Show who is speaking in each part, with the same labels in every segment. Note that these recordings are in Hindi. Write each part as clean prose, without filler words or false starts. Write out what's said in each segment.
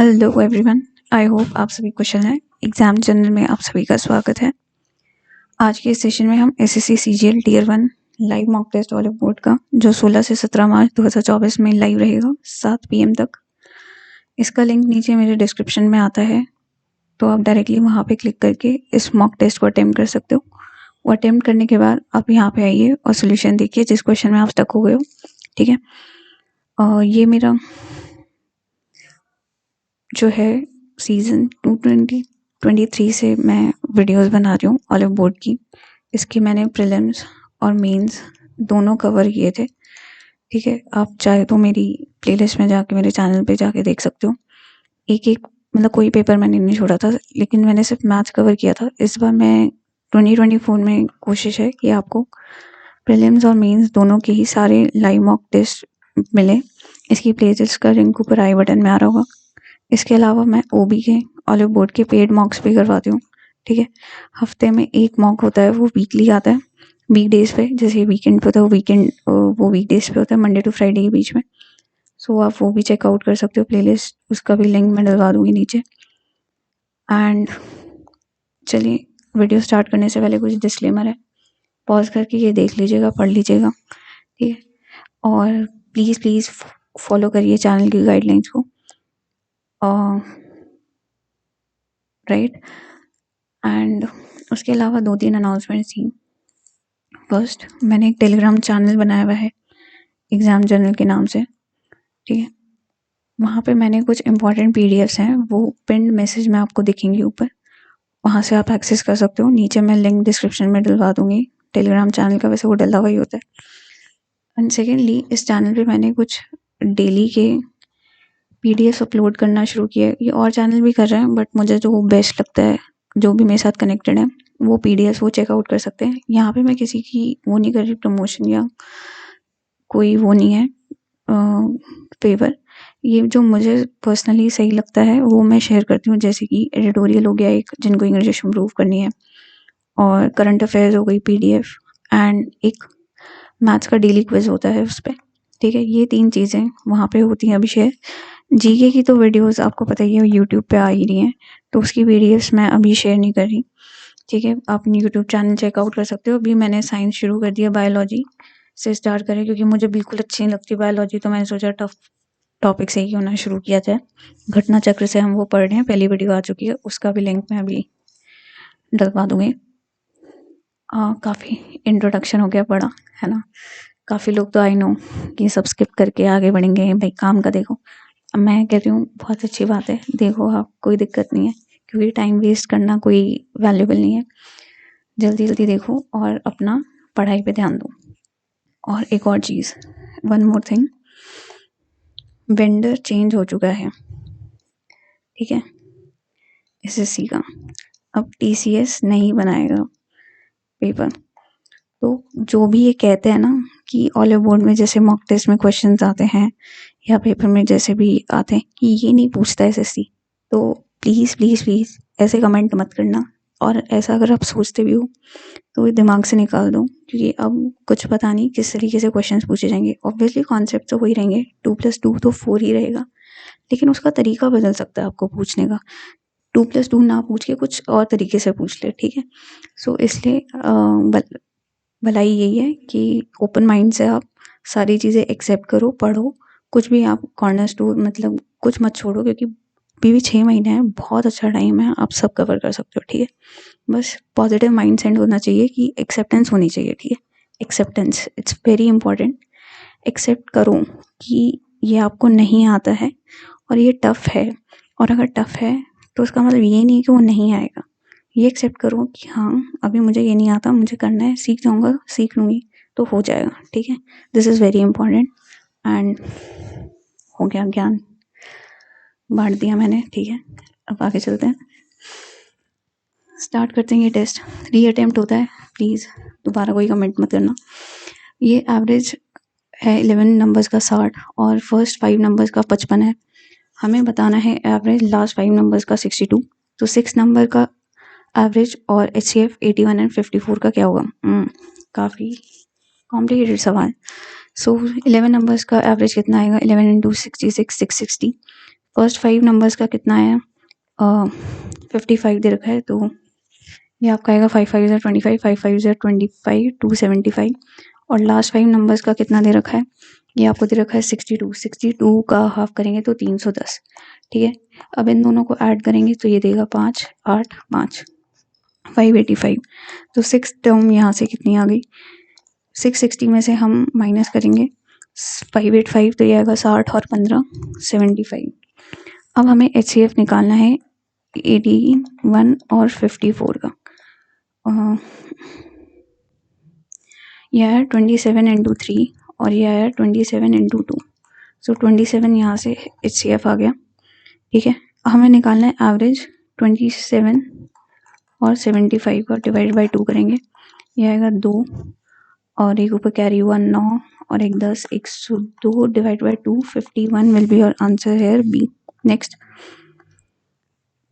Speaker 1: हेलो एवरीवन, आई होप आप सभी कुशल हैं। एग्ज़ाम जर्नल में आप सभी का स्वागत है। आज के इस सेशन में हम SSC CGL tier 1 live mock test वाले बोर्ड का जो 16 से 17 मार्च 2024 में लाइव रहेगा 7 PM तक। इसका लिंक नीचे मेरे डिस्क्रिप्शन में आता है, तो आप डायरेक्टली वहाँ पे क्लिक करके इस मॉक टेस्ट को अटेम्प्ट कर सकते हो। वो अटेम्प्ट करने के बाद आप यहाँ पे आइए और सोल्यूशन देखिए जिस क्वेश्चन में आप स्टक हो गए हो। ठीक है, ये मेरा जो है सीज़न 2023 से मैं वीडियोस बना रही हूँ ऑलिव बोर्ड की। इसकी मैंने प्रीलिम्स और मेंस दोनों कवर किए थे। ठीक है, आप चाहे तो मेरी प्लेलिस्ट में जाके मेरे चैनल पे जाके देख सकते हो। एक मतलब कोई पेपर मैंने नहीं छोड़ा था, लेकिन मैंने सिर्फ मैथ्स कवर किया था। इस बार मैं 2024 में कोशिश है कि आपको प्रीलिम्स और मेंस दोनों के ही सारे लाइव मॉक टेस्ट मिले। इसकी प्लेलिस्ट का लिंक ऊपर आई बटन में आ रहा होगा। इसके अलावा मैं ओबी के ऑलिव बोर्ड के पेड मॉक्स भी करवाती हूँ। ठीक है, हफ्ते में एक मॉक होता है, वो वीकली आता है वीकडेज पे। जैसे वीकेंड पे होता है वो वीकडेज पे होता है, मंडे टू फ्राइडे के बीच में। सो आप वो भी चेकआउट कर सकते हो प्लेलिस्ट, उसका भी लिंक मैं डलवा दूँगी नीचे। एंड चलिए वीडियो स्टार्ट करने से पहले कुछ डिस्क्लेमर है, पॉज करके ये देख लीजिएगा, पढ़ लीजिएगा। ठीक है, और प्लीज़ फॉलो करिए चैनल की गाइडलाइंस को। राइट, एंड उसके अलावा 2-3 अनाउंसमेंट्स थी। फर्स्ट, मैंने एक टेलीग्राम चैनल बनाया हुआ है एग्ज़ाम जर्नल के नाम से। ठीक है, वहाँ पे मैंने कुछ इंपॉर्टेंट PDFs हैं, वो पिन्ड मैसेज में आपको दिखेंगी ऊपर, वहाँ से आप एक्सेस कर सकते हो। नीचे मैं लिंक डिस्क्रिप्शन में डलवा दूँगी टेलीग्राम चैनल का, वैसे वो डला हुआ ही होता है। एंड सेकेंडली, इस चैनल पे मैंने कुछ डेली के PDFs अपलोड करना शुरू किया है। ये और चैनल भी कर रहे हैं, बट मुझे जो बेस्ट लगता है, जो भी मेरे साथ कनेक्टेड है, वो PDFs वो चेकआउट कर सकते हैं। यहाँ पे मैं किसी की वो नहीं कर रही, प्रमोशन या कोई वो नहीं है फेवर। ये जो मुझे पर्सनली सही लगता है वो मैं शेयर करती हूँ। जैसे कि एडिटोरियल हो गया एक, जिनको इंग्लिश इम्प्रूव करनी है, और करंट अफेयर्स हो गई PDF, एंड एक मैथ्स का डेली क्विज होता है उस पर। ठीक है, ये 3 चीज़ें वहाँ पे होती हैं अभी शेयर। GK की तो वीडियोस आपको पता ही है यूट्यूब पे आ ही रही हैं, तो उसकी PDFs मैं अभी शेयर नहीं कर रही। ठीक है, आप अपनी यूट्यूब चैनल चेकआउट कर सकते हो। अभी मैंने साइंस शुरू कर दिया, बायोलॉजी से स्टार्ट करें, क्योंकि मुझे बिल्कुल अच्छी नहीं लगती बायोलॉजी, तो मैंने सोचा टफ टॉपिक से ही होना शुरू किया जाए। घटना चक्र से हम वो पढ़ रहे हैं, पहली वीडियो आ चुकी है, उसका भी लिंक मैं अभी डलवा दूँगी। काफ़ी इंट्रोडक्शन हो गया बड़ा, है ना। काफ़ी लोग तो आई नो कि सब स्किप करके आगे बढ़ेंगे, भाई काम का देखो। अब मैं कह रही हूँ बहुत अच्छी बात है, देखो आप, कोई दिक्कत नहीं है, क्योंकि टाइम वेस्ट करना कोई वैल्यूबल नहीं है। जल्दी जल्दी देखो और अपना पढ़ाई पे ध्यान दो। और एक और चीज़, one more thing, vendor change हो चुका है। ठीक है, SSC का अब TCS नहीं बनाएगा पेपर। तो जो भी ये कहते हैं ना कि ऑलिव बोर्ड में जैसे मॉक टेस्ट में क्वेश्चंस आते हैं या पेपर में जैसे भी आते हैं कि ये नहीं पूछता SSC, तो प्लीज़ ऐसे कमेंट मत करना। और ऐसा अगर आप सोचते भी हो तो ये दिमाग से निकाल दो, क्योंकि अब कुछ पता नहीं किस तरीके से क्वेश्चंस पूछे जाएंगे। ऑब्वियसली कॉन्सेप्ट तो वही रहेंगे, 2+2 तो 4 ही रहेगा, लेकिन उसका तरीका बदल सकता है आपको पूछने का। 2+2 ना पूछ के कुछ और तरीके से पूछ ले। ठीक है, सो इसलिए भलाई यही है कि ओपन माइंड से आप सारी चीज़ें एक्सेप्ट करो, पढ़ो। कुछ भी आप कॉर्नर स्टोर मतलब कुछ मत छोड़ो, क्योंकि अभी भी 6 महीने हैं, बहुत अच्छा टाइम है, आप सब कवर कर सकते हो। ठीक है, बस पॉजिटिव माइंड सेट होना चाहिए कि एक्सेप्टेंस होनी चाहिए। ठीक है, acceptance it's very important. Accept करो कि ये आपको नहीं आता है और ये टफ़ है, और अगर टफ़ है तो उसका मतलब ये नहीं कि वो नहीं आएगा। ये एक्सेप्ट करो कि हाँ, अभी मुझे ये नहीं आता, मुझे करना है, सीख जाऊँगा, सीख लूँगी तो हो जाएगा। ठीक है, this is very important. And हो गया, ज्ञान बांट दिया मैंने। ठीक है, अब आगे चलते हैं, स्टार्ट करते हैं। ये टेस्ट रीअटेम्प्ट होता है, प्लीज़ दोबारा कोई कमेंट मत करना। ये एवरेज है 11 नंबर्स का 60 और फर्स्ट 5 नंबर्स का 55 है। हमें बताना है एवरेज लास्ट 5 नंबर्स का 62, तो 6 नंबर का एवरेज और HCF 81 एंड 54 का क्या होगा। काफ़ी कॉम्प्लिकेटेड सवाल। सो 11 नंबर्स का एवरेज कितना आएगा, 11 × 66 660, फर्स्ट 5 नंबर्स का कितना है 55 दे रखा है, तो ये आपका आएगा 5 5 25, 5 5 25, 275। और लास्ट 5 नंबर्स का कितना दे रखा है, ये आपको दे रखा है 62। 62 का हाफ करेंगे तो 310, ठीक है। अब इन दोनों को ऐड करेंगे तो ये देगा 5 8 5 585। तो 6 टर्म यहाँ से कितनी आ गई, 660 में से हम माइनस करेंगे 585, तो ये आएगा 60 और 15 75। अब हमें HCF निकालना है 81 और 54 का। यह है 27 इंटू 3 और यह है 27 इंटू 2। सो 27 यहाँ से HCF आ गया, ठीक है। हमें निकालना है एवरेज 27 और 75 का डिवाइड बाई 2 करेंगे, यह आएगा 2 और एक ऊपर कैरी हुआ 9 और एक 10, 102 divide by 2 51 will be your answer here B. Next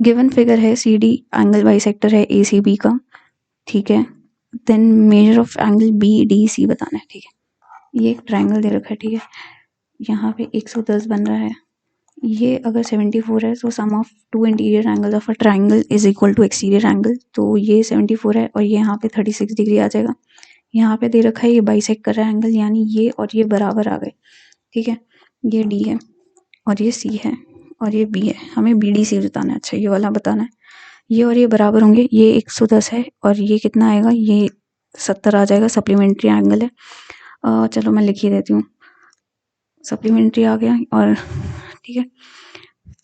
Speaker 1: given figure है CD एंगल बाइसेक्टर है ACB का, ठीक है। Then measure of angle BDC बताना है, ठीक है। ये एक ट्रायंगल दे रखा है, ठीक है। यहाँ पे 110 बन रहा है, ये अगर 74 है तो sum of two interior angle of a triangle is equal to exterior angle, तो ये 74 है और ये यहाँ पे 36 डिग्री आ जाएगा। यहाँ पे दे रखा है ये बाइसेक्ट कर रहा है एंगल, यानी ये और ये बराबर आ गए, ठीक है। ये D है और ये C है और ये B है, हमें BDC बताना है। अच्छा ये वाला बताना है, ये और ये बराबर होंगे, ये 110 है और ये कितना आएगा, ये 70 आ जाएगा, सप्लीमेंट्री एंगल है। चलो मैं लिख ही देती हूँ, सप्लीमेंट्री आ गया और ठीक है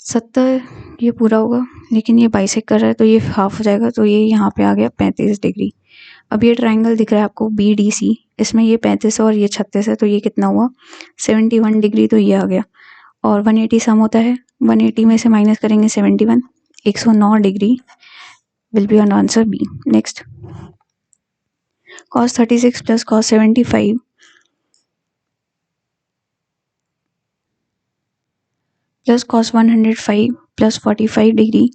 Speaker 1: 70 ये पूरा होगा, लेकिन ये बाइसेक्ट कर रहा है तो ये हाफ हो जाएगा, तो ये यहाँ पे आ गया 35 डिग्री। अब ये ट्रायंगल दिख रहा है आपको BDC, इसमें ये 35 और ये 36 है, तो ये कितना हुआ 71 डिग्री, तो ये आ गया। और 180 सम होता है, 180 में से माइनस करेंगे 71, 109 degree will be an answer B. Next, cos 36 plus cos 75 plus cos 105 plus 45 degree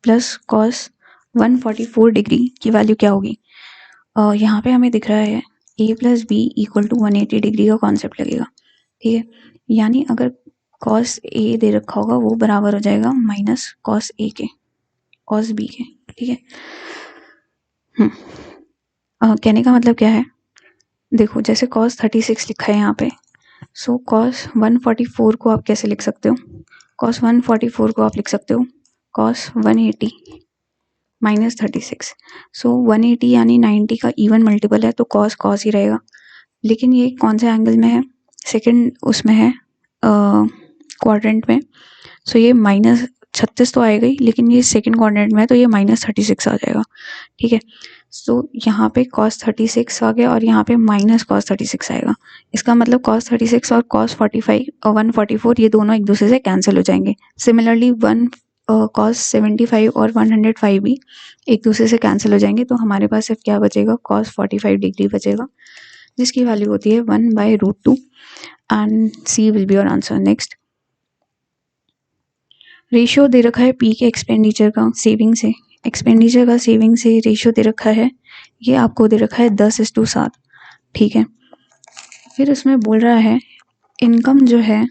Speaker 1: plus cos 144 degree की वैल्यू क्या होगी। यहाँ पे हमें दिख रहा है A plus B equal to 180 degree का कॉन्सेप्ट लगेगा, ठीक है। यानी अगर cos A दे रखा होगा वो बराबर हो जाएगा माइनस cos A के, cos B के, ठीक है। कहने का मतलब क्या है, देखो जैसे cos 36 लिखा है यहाँ पे, सो cos 144 को आप कैसे लिख सकते हो, cos 144 को आप लिख सकते हो cos 180 माइनस 36। सो 180 यानी 90 का इवन मल्टीपल है, तो cos ही रहेगा। लेकिन ये कौन से एंगल में है, सेकंड उसमें है क्वाड्रेंट में, सो ये माइनस 36 तो आएगा ही, लेकिन ये सेकंड क्वाड्रेंट में है तो ये माइनस 36 आ जाएगा, ठीक है। सो यहाँ पे cos 36 आ गया और यहाँ पे माइनस cos 36 आएगा। इसका मतलब cos 36 और cos 45 और 144 ये दोनों एक दूसरे से कैंसिल हो जाएंगे। सिमिलरली cos 75 और 105 भी एक दूसरे से कैंसिल हो जाएंगे, तो हमारे पास सिर्फ क्या बचेगा, cos 45 डिग्री बचेगा, जिसकी वैल्यू होती है 1/√2 and C will be your answer. Next, ratio दे रखा है P के एक्सपेंडिचर का सेविंग से, एक्सपेंडिचर का सेविंग से रेशियो दे रखा है, ये आपको दे रखा है 10:7, ठीक है। फिर उसमें बोल रहा है इनकम जो है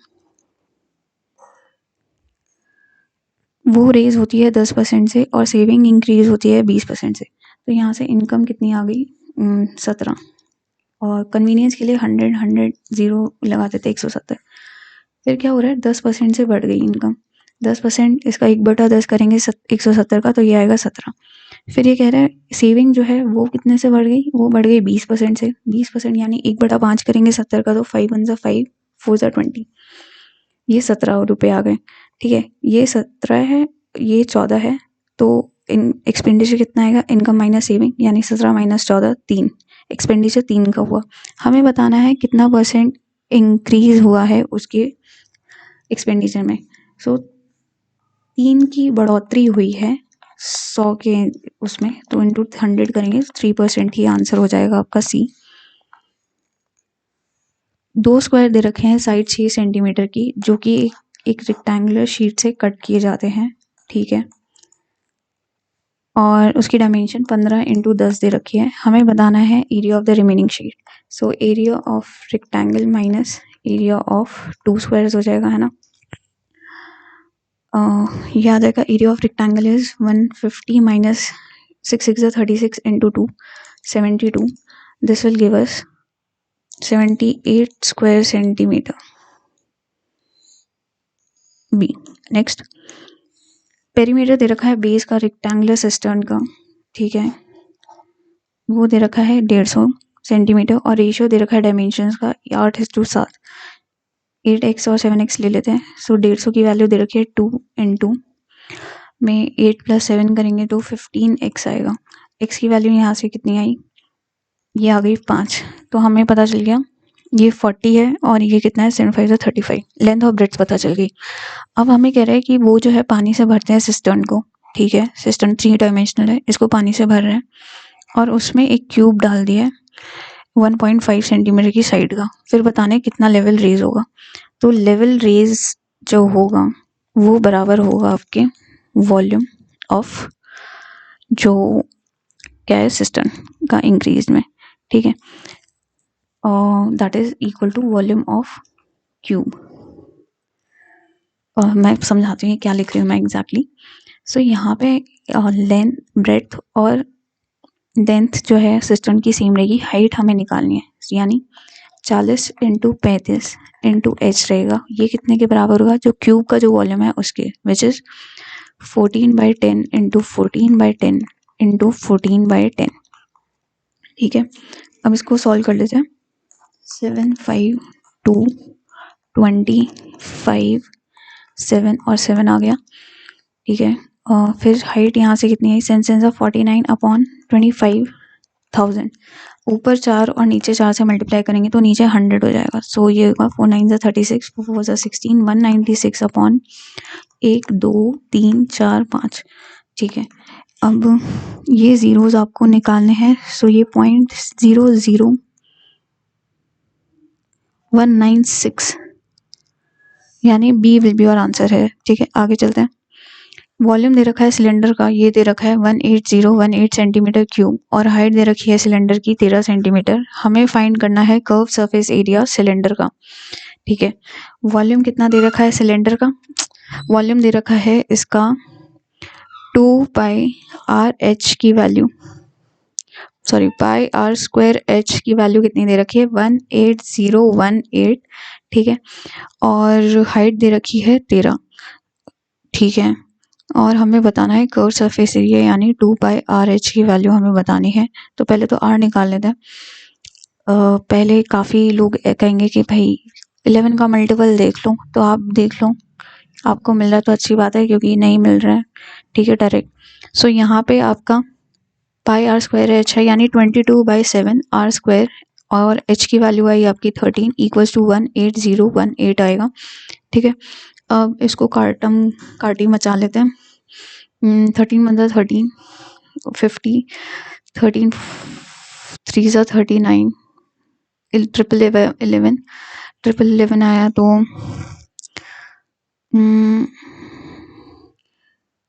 Speaker 1: वो रेज होती है 10% से और सेविंग इंक्रीज होती है 20% से। तो यहाँ से इनकम कितनी आ गई 17, और कन्वीनियंस के लिए 100 0 लगा देते 170। फिर क्या हो रहा है 10% से बढ़ गई इनकम, 10% इसका 1/10 करेंगे 170 का, तो ये आएगा 17। फिर ये कह रहा है सेविंग जो है वो कितने से बढ़ गई, वो बढ़ गई 20% से, 20% यानी 1/5 करेंगे 70 का, तो 5 1 5 4 20, ये 17 रुपये आ गए, ठीक है। ये 17 है, ये 14 है, तो इन एक्सपेंडिचर कितना आएगा, इनकम माइनस सेविंग, यानी 17 माइनस 14 3, एक्सपेंडिचर 3 का हुआ। हमें बताना है कितना % इंक्रीज हुआ है उसके एक्सपेंडिचर में। सो 3 की बढ़ोतरी हुई है 100 के उसमें, तो इंटू 100 करेंगे 3% ही आंसर हो जाएगा आपका C। 2 स्क्वायर दे रखे हैं साइड 6 सेंटीमीटर की, जो कि एक रेक्टेंगुलर शीट से कट किए जाते हैं, ठीक है। और उसकी डायमेंशन 15 × 10 दे रखी है। हमें बताना है area of the remaining sheet. So area of rectangle minus area of 2 squares हो जाएगा, है ना। ये आ जाएगा area of rectangle is 150 minus 6 6 36 into 2 72. This will give us 78 square centimetre. B. Next, perimeter दे रखा है बेस का रेक्टेंगुलर सिस्टर्न का, ठीक है, वो दे रखा है 150 सेंटीमीटर और रेशियो दे रखा है डायमेंशंस का 8:7. 8x और 7x ले लेते हैं. सो 150 की वैल्यू दे रखी है 2 इंटू में 8 + 7 करेंगे तो 15x आएगा. x की वैल्यू यहाँ से कितनी आई, ये आ गई 5. तो हमें पता चल गया ये 40 है और ये कितना है 75 से 35. लेंथ और ब्रेड्थ पता चल गई. अब हमें कह रहा है कि वो जो है पानी से भरते हैं सिस्टर्न को, ठीक है, सिस्टर्न 3 डायमेंशनल है, इसको पानी से भर रहे हैं और उसमें एक क्यूब डाल दिया है 1.5 सेंटीमीटर की साइड का. फिर बताने कितना लेवल रेज होगा. तो लेवल रेज जो होगा वो बराबर होगा आपके वॉल्यूम ऑफ जो क्या है सिस्टर्न का इंक्रीज में, ठीक है, और that is equal to volume of cube. मैं समझाती हूँ क्या लिख रही हूँ मैं एग्जैक्टली. सो यहाँ पे लेंथ ब्रेड्थ और लेंथ जो है सिस्टर्न की सेम रहेगी. हाइट हमें निकालनी है, यानी 40 इंटू 35 इंटू एच रहेगा. ये कितने के बराबर होगा, जो क्यूब का जो वॉल्यूम है उसके, विच इज 14/10 इंटू 14/10 इंटू 14/10. ठीक है, अब इसको सॉल्व कर लेते हैं. 7 5 2 25 7 और 7 आ गया, ठीक है. फिर हाइट यहाँ से कितनी आई, सेंस ऑफ 49/25,000. ऊपर 4 और नीचे 4 से मल्टीप्लाई करेंगे तो नीचे 100 हो जाएगा. सो ये होगा 4 9 36 4 16 196/1 2 3 4 5. ठीक है, अब ये जीरोज आपको निकालने हैं. सो ये 0.00196 यानी बी विल बी और आंसर है. ठीक है, आगे चलते हैं. वॉल्यूम दे रखा है सिलेंडर का, ये दे रखा है 18018 सेंटीमीटर क्यूब और हाइट दे रखी है सिलेंडर की 13 सेंटीमीटर. हमें फाइंड करना है कर्व सरफेस एरिया सिलेंडर का. ठीक है, वॉल्यूम कितना दे रखा है सिलेंडर का, वॉल्यूम दे रखा है इसका 2πr/h की वैल्यू, सॉरी πr² की वैल्यू कितनी दे रखी है 18018. ठीक है, और हाइट दे रखी है 13. ठीक है, और हमें बताना है कर्व सरफेस एरिया यानी 2πr/h की वैल्यू हमें बतानी है. तो पहले तो r निकाल लेते हैं. पहले काफ़ी लोग कहेंगे कि भाई 11 का मल्टीपल देख लो, तो आप देख लो, आपको मिल रहा है तो अच्छी बात है, क्योंकि नहीं मिल रहा है. ठीक है, डायरेक्ट. सो यहाँ पे आपका πr² है यानी 22/7 r², और h की वैल्यू आई आपकी 13 = 18018 आएगा. ठीक है, अब इसको काटी मचा लेते हैं. 13 × 13 50, 13 3 × 39, 11 आया तो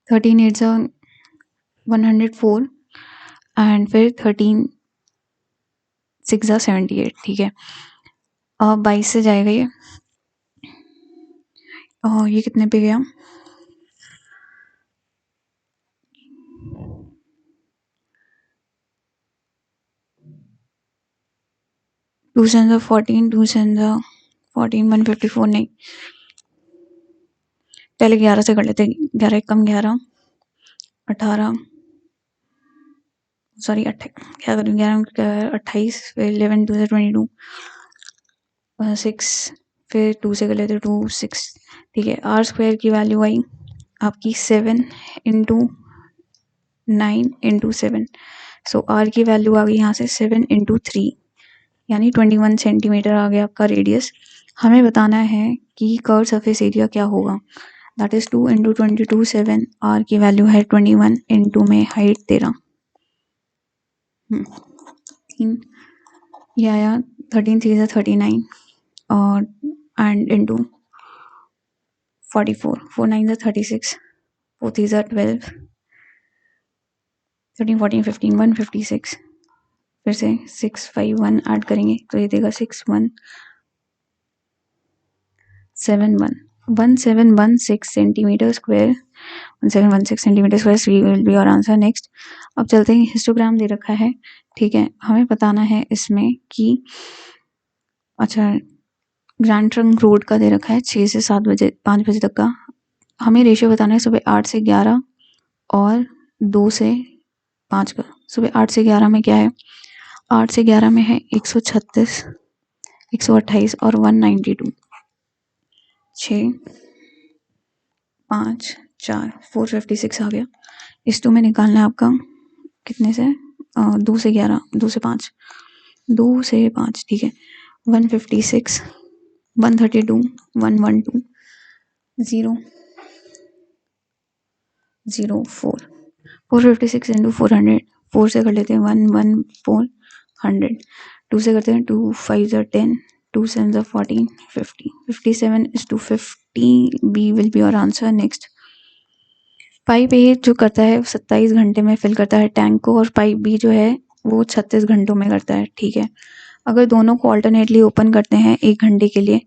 Speaker 1: 13 8 104 एंड फिर 13 6 78. ठीक है, 22 से जाएगा ये, और ये कितने पे गया, टू 14 2 14 154 नहीं, पहले 11 से कर लेते. 11 कम 11 18, सॉरी 28, फिर 11 2 22 6, फिर 2 से कर लेते 2 6. ठीक है, r² की वैल्यू आई आपकी 7 इंटू 9 इंटू 7. सो r की वैल्यू आ गई यहाँ से 7 इंटू 3 यानी 21 सेंटीमीटर आ गया आपका रेडियस. हमें बताना है कि कर्व सरफेस एरिया क्या होगा, दैट इज 2 इंटू 22 7. r की वैल्यू है 21 इंटू में हाइट 13. ये आया 13 3 39 और एंड इंटू 44 4 9 36 4 3 12 13 14 15 156. फिर से 6 5 1 ऐड करेंगे तो ये देगा 6 1 7 1. 1716 centimetre square, 1716 centimetre square will be your answer. Next अब चलते हैं, हिस्टोग्राम दे रखा है, ठीक है। हमें बताना है इसमें कि अच्छा ग्रैंड ट्रंक रोड का दे रखा है 6 से 7 बजे 5 बजे तक का। हमें रेशियो बताना है सुबह 8 से 11 और 2 से 5 का। सुबह 8 से 11 में क्या है, 8 से 11 में है 136, 128 और 192, 6 5 4 456 आ गया। इस 2 में निकालना है आपका कितने से, 2 से 11, 2 से 5, 2 से 5, ठीक है। 156, 132, 112, 0 0 4, 456 इंटू 400, 4 से कर लेते हैं 114, 100, 2 से करते हैं 2 5 10, 2 7 14, 50, 57 is to 50, B will be your answer। Next pipe ए जो करता है 27 घंटे में फिल करता है टैंक को, और पाइप बी जो है वो 36 घंटों में करता है, ठीक है। अगर दोनों को ऑल्टरनेटली ओपन करते हैं 1 घंटे के लिए,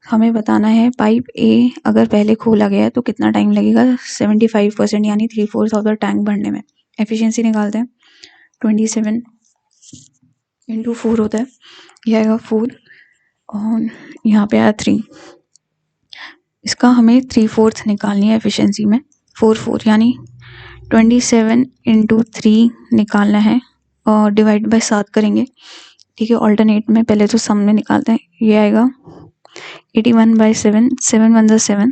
Speaker 1: हमें बताना है पाइप ए अगर पहले खोला गया है तो कितना टाइम लगेगा, 75% यानी 3/4 ऑफ द टैंक भरने में। एफिशिएंसी निकालते हैं, 27 इंटू 4 होता है, यह आएगा 4 और यहाँ पे आया 3। इसका हमें 3/4 निकालनी है एफिशिएंसी में, 4 यानी 27 इंटू 3 निकालना है और डिवाइड बाय 7 करेंगे, ठीक है। ऑल्टरनेट में पहले तो सम में निकालते हैं, ये आएगा 81/7, 7 1 7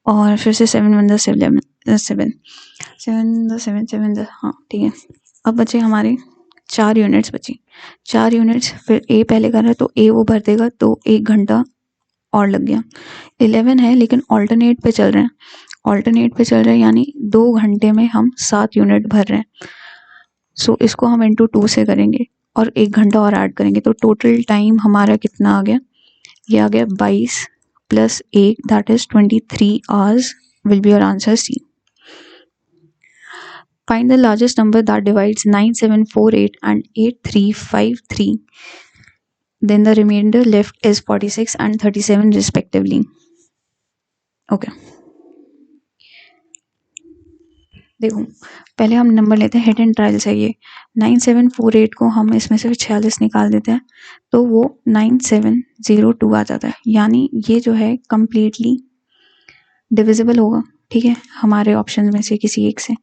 Speaker 1: और फिर से 7 1 7 7 7 7, हाँ ठीक है। अब बचे हमारे 4 यूनिट्स बची, 4 यूनिट्स, फिर ए पहले कर रहा है तो ए वो भर देगा, तो 1 घंटा और लग गया। 11 है लेकिन ऑल्टरनेट पे चल रहे हैं, ऑल्टरनेट पे चल रहे हैं यानी 2 घंटे में हम 7 यूनिट भर रहे हैं। सो इसको हम इंटू 2 से करेंगे और 1 घंटा और ऐड करेंगे, तो टोटल टाइम हमारा कितना आ गया, ये आ गया 22 plus 1 that is 23 hours will be your answer, C. Find the largest number that divides 9748 and 8353. Then the remainder left is 46 and 37 respectively. Okay. देखो पहले हम नंबर लेते हैं, हिट एंड ट्रायल से। ये 9748 को हम इसमें से 46 निकाल देते हैं तो वो 9702 आ जाता है, यानी ये जो है कम्प्लीटली डिविजिबल होगा, ठीक है, हमारे ऑप्शन में से किसी एक से।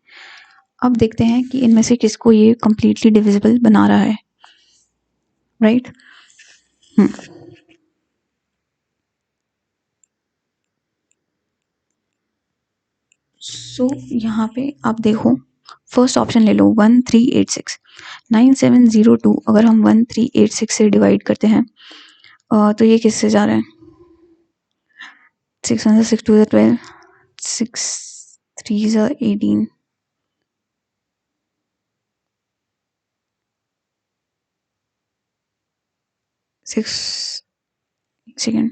Speaker 1: अब देखते हैं कि इनमें से किसको ये कम्प्लीटली डिविजिबल बना रहा है, राइट। सो यहाँ पे आप देखो, फर्स्ट ऑप्शन ले लो 1386, 9702 अगर हम 1386 से डिवाइड करते हैं तो ये किससे जा रहा है, 6 1 6 2 12, 6 3 18, 6 सेकेंड,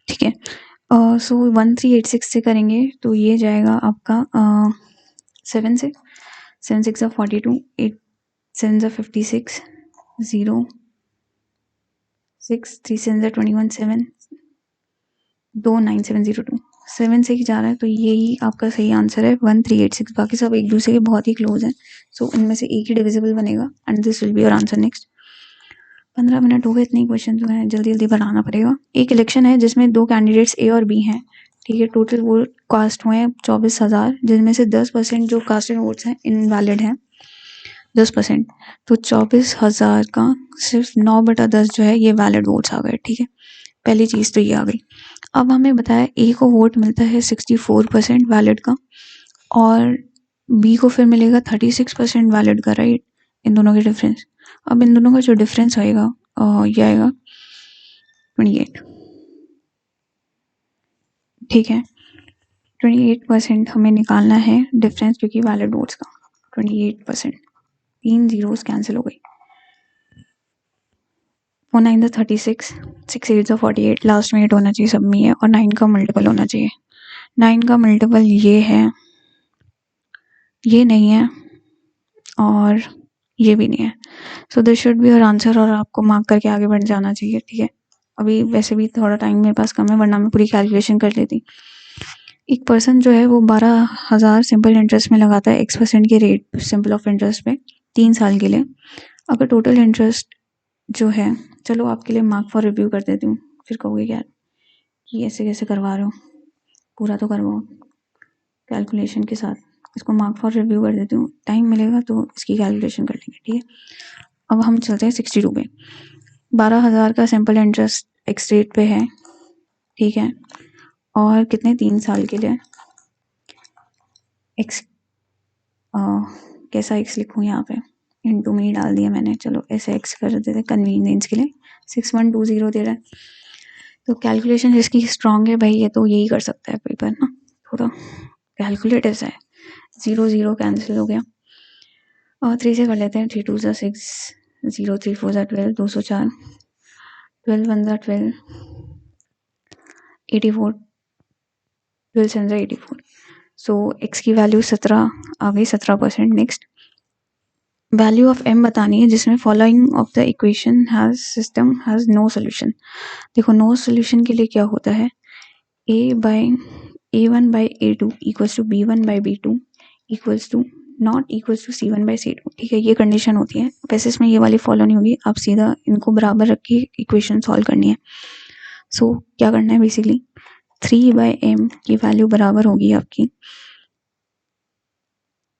Speaker 1: ठीक है। सो 1386 से करेंगे तो ये जाएगा आपका 7 से, 7 6 42, 8 7 56, 0 6 3 7 21, 7 2 9 702, 7 से ही जा रहा है, तो यही आपका सही आंसर है 1386। बाकी सब एक दूसरे के बहुत ही क्लोज हैं, सो इनमें से एक ही डिविजिबल बनेगा and this will be your answer. Next 15 minute हो गए, इतने क्वेश्चन जो हैं जल्दी जल्दी बनाना पड़ेगा। एक इलेक्शन है जिसमें 2 कैंडिडेट्स ए और बी हैं, ठीक है। टोटल वोट कास्ट हुए हैं 24,000, जिनमें से 10% जो कास्टेड वोट्स हैं इनवैलिड हैं, 10%, तो 24,000 का सिर्फ 9/10 जो है ये वैलिड वोट्स आ गए, ठीक है। पहली चीज़ तो ये आ गई। अब हमें बताया ए को वोट मिलता है 64% वैलिड का और बी को फिर मिलेगा 36% वैलिड का, राइट। इन दोनों के डिफरेंस, अब इन दोनों का जो डिफरेंस आएगा ये आएगा 28, ठीक है। 28% हमें निकालना है डिफरेंस, क्योंकि वैलिड वोट्स का 28%, 3 जीरोस कैंसिल हो गई। 4 9 36, 6 8 48, लास्ट में 8 होना चाहिए सब में है, और 9 का मल्टीपल होना चाहिए। 9 का मल्टीपल ये है, ये नहीं है और ये भी नहीं है, so this should be your answer, और आपको मार्क करके आगे बढ़ जाना चाहिए, ठीक है। अभी वैसे भी थोड़ा टाइम मेरे पास कम है, वरना मैं पूरी कैलकुलेशन कर लेती। एक पर्सन जो है वो 12,000 सिंपल इंटरेस्ट में लगाता है X% के रेट सिंपल ऑफ इंटरेस्ट पे 3 साल के लिए। अगर टोटल इंटरेस्ट जो है, चलो आपके लिए मार्क फॉर रिव्यू कर देती हूँ, फिर कहोगे क्या कि ऐसे कैसे करवा रहे हो, पूरा तो करवाओ कैलकुलेशन के साथ। इसको मार्क फॉर रिव्यू कर देती हूँ, टाइम मिलेगा तो इसकी कैलकुलेशन कर लेंगे, ठीक है। अब हम चलते हैं 62 पे। 12,000 का सिंपल इंटरेस्ट एक्स रेट पे है, ठीक है, और कितने 3 साल के लिए। एक्स कैसा एक्स लिखूँ यहाँ पे, इंटू में ही डाल दिया मैंने, चलो ऐसे एक्स कर देते कन्वीनियंस के लिए। 6120 दे रहा है, तो कैलकुलेशन इसकी स्ट्रांग है भाई, ये तो यही कर सकता है पेपर ना, थोड़ा कैलकुलेटिव है। 0 0 कैंसिल हो गया, और 3 से कर लेते हैं। 3 2 6, 0 3 4 12, 204, 12 1 12, 84, 12 7 84। सो एक्स की वैल्यू 17 आ गई, 17%। नेक्स्ट वैल्यू ऑफ m बतानी है जिसमें following of the equation has system has no solution. देखो नो सोल्यूशन के लिए क्या होता है, a1 by a2 equals to b1 by b2 equals to not equals to c1 by c2, ठीक है, ये कंडीशन होती है। वैसे इसमें ये वाली फॉलो नहीं होगी, आप सीधा इनको बराबर रख के इक्वेशन सॉल्व करनी है। सो क्या करना है, बेसिकली 3/m की वैल्यू बराबर होगी आपकी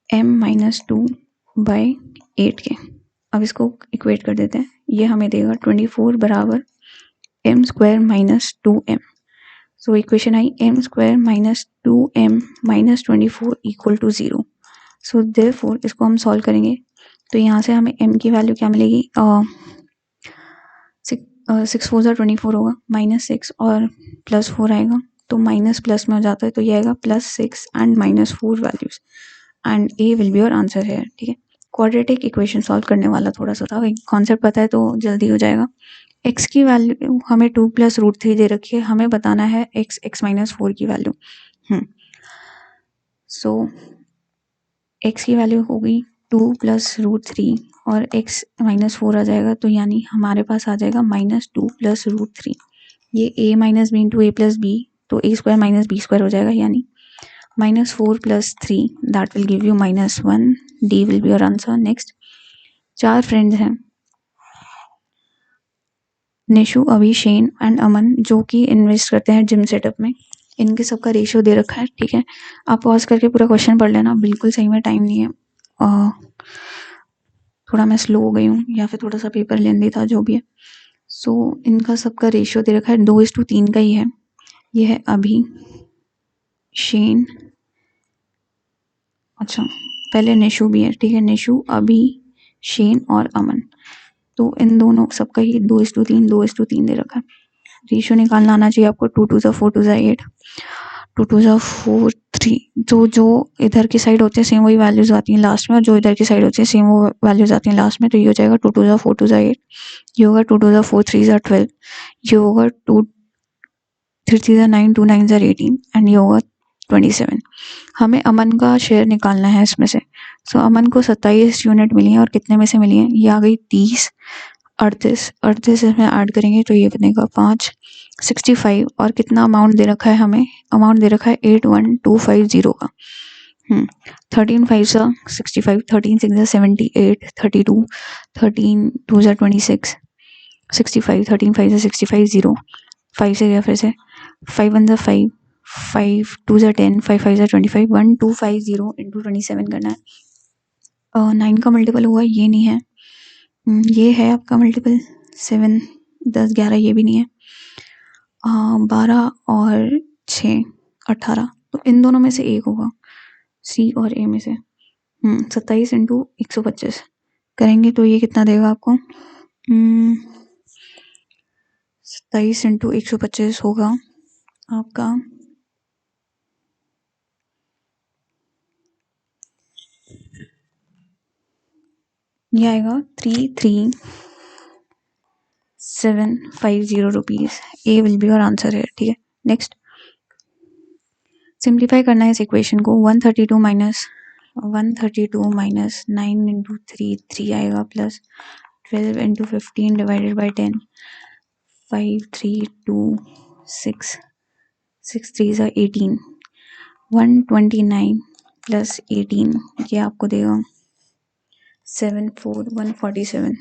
Speaker 1: m-2/8 के। अब इसको इक्वेट कर देते हैं, ये हमें देगा 24 बराबर m² - 2m। So equation I m² - 2m - 24 equal to 0। So therefore इसको हम सॉल्व करेंगे तो यहाँ से हमें m की वैल्यू क्या मिलेगी, 6 4 24 होगा, -6 और +4 आएगा, तो माइनस प्लस में हो जाता है, तो ये आएगा +6 and -4 values, and A will be your answer है, ठीक है। क्वाड्रेटिक इक्वेशन सॉल्व करने वाला थोड़ा सा था, कॉन्सेप्ट पता है तो जल्दी हो जाएगा। x की वैल्यू हमें 2 + √3 दे रखी है, हमें बताना है x -4 की वैल्यू। सो x की वैल्यू होगी 2 + √3 और x -4 आ जाएगा, तो यानी हमारे पास आ जाएगा -2 + √3। ये a - b into a + b, तो a² - b² हो जाएगा, यानी -4 + 3 that will give you -1। D will be your answer. Next 4 friends हैं, निशु, अभी, शेन एंड अमन, जो कि इन्वेस्ट करते हैं जिम सेटअप में। इनके सबका रेशियो दे रखा है, ठीक है। आप पॉज करके पूरा क्वेश्चन पढ़ लेना, बिल्कुल सही में टाइम नहीं है। थोड़ा मैं स्लो हो गई हूँ या फिर थोड़ा सा पेपर लेंदी था, जो भी है। सो इनका सबका रेशियो दे रखा है, 2:3 का ही है। ये है अभी, शेन, अच्छा पहले निशु भी है, ठीक है, निशु, अभी, शेन और अमन, तो इन दोनों सबका ही 2:3 2:3 दे रखा है। रेशियो निकालना आना चाहिए आपको। 2 2 4 2 8, 2 2 4 3, जो इधर की साइड होते हैं सेम वही वैल्यूज आती हैं लास्ट में, और जो इधर की साइड होती है सेम वो वैल्यूज आती हैं लास्ट में। तो ये हो जाएगा 2 2 4 2 8, ये होगा 2 2 4 3 12, ये होगा 2 3 3 9 2 9 18, एंड ये होगा 27। हमें अमन का शेयर निकालना है इसमें से। सो अमन को 27 यूनिट मिली है, और कितने में से मिली है, ये आ गई 30, 38 इसमें ऐड करेंगे तो ये बनेगा 5, 65, और कितना अमाउंट दे रखा है हमें, अमाउंट दे रखा है 81250 का। 13 5 65, 13 6 78, 32, 13 2 26, 65, 13 5 65, 0 5 से गया, फिर से 5 1 5, 5 2 10, 5 5 25, 1250 इंटू 27 करना है। 9 का मल्टीपल हुआ, ये नहीं है, ये है आपका मल्टीपल 7 10 11, ये भी नहीं है। 12 और 6 18, तो इन दोनों में से एक होगा, सी और ए में से। 27 इंटू 125 करेंगे तो ये कितना देगा आपको, 27 इंटू 125 होगा आपका, ये आएगा 33,750 rupees. A will be your answer है, ठीक है। नेक्स्ट सिंप्लीफाई करना है इस इक्वेशन को। 132 माइनस 9 इंटू 3 आएगा, plus 12 into 15 divided by 10 5 3 2 6 6 3 18 129 plus 18 ये आपको देगा 74147।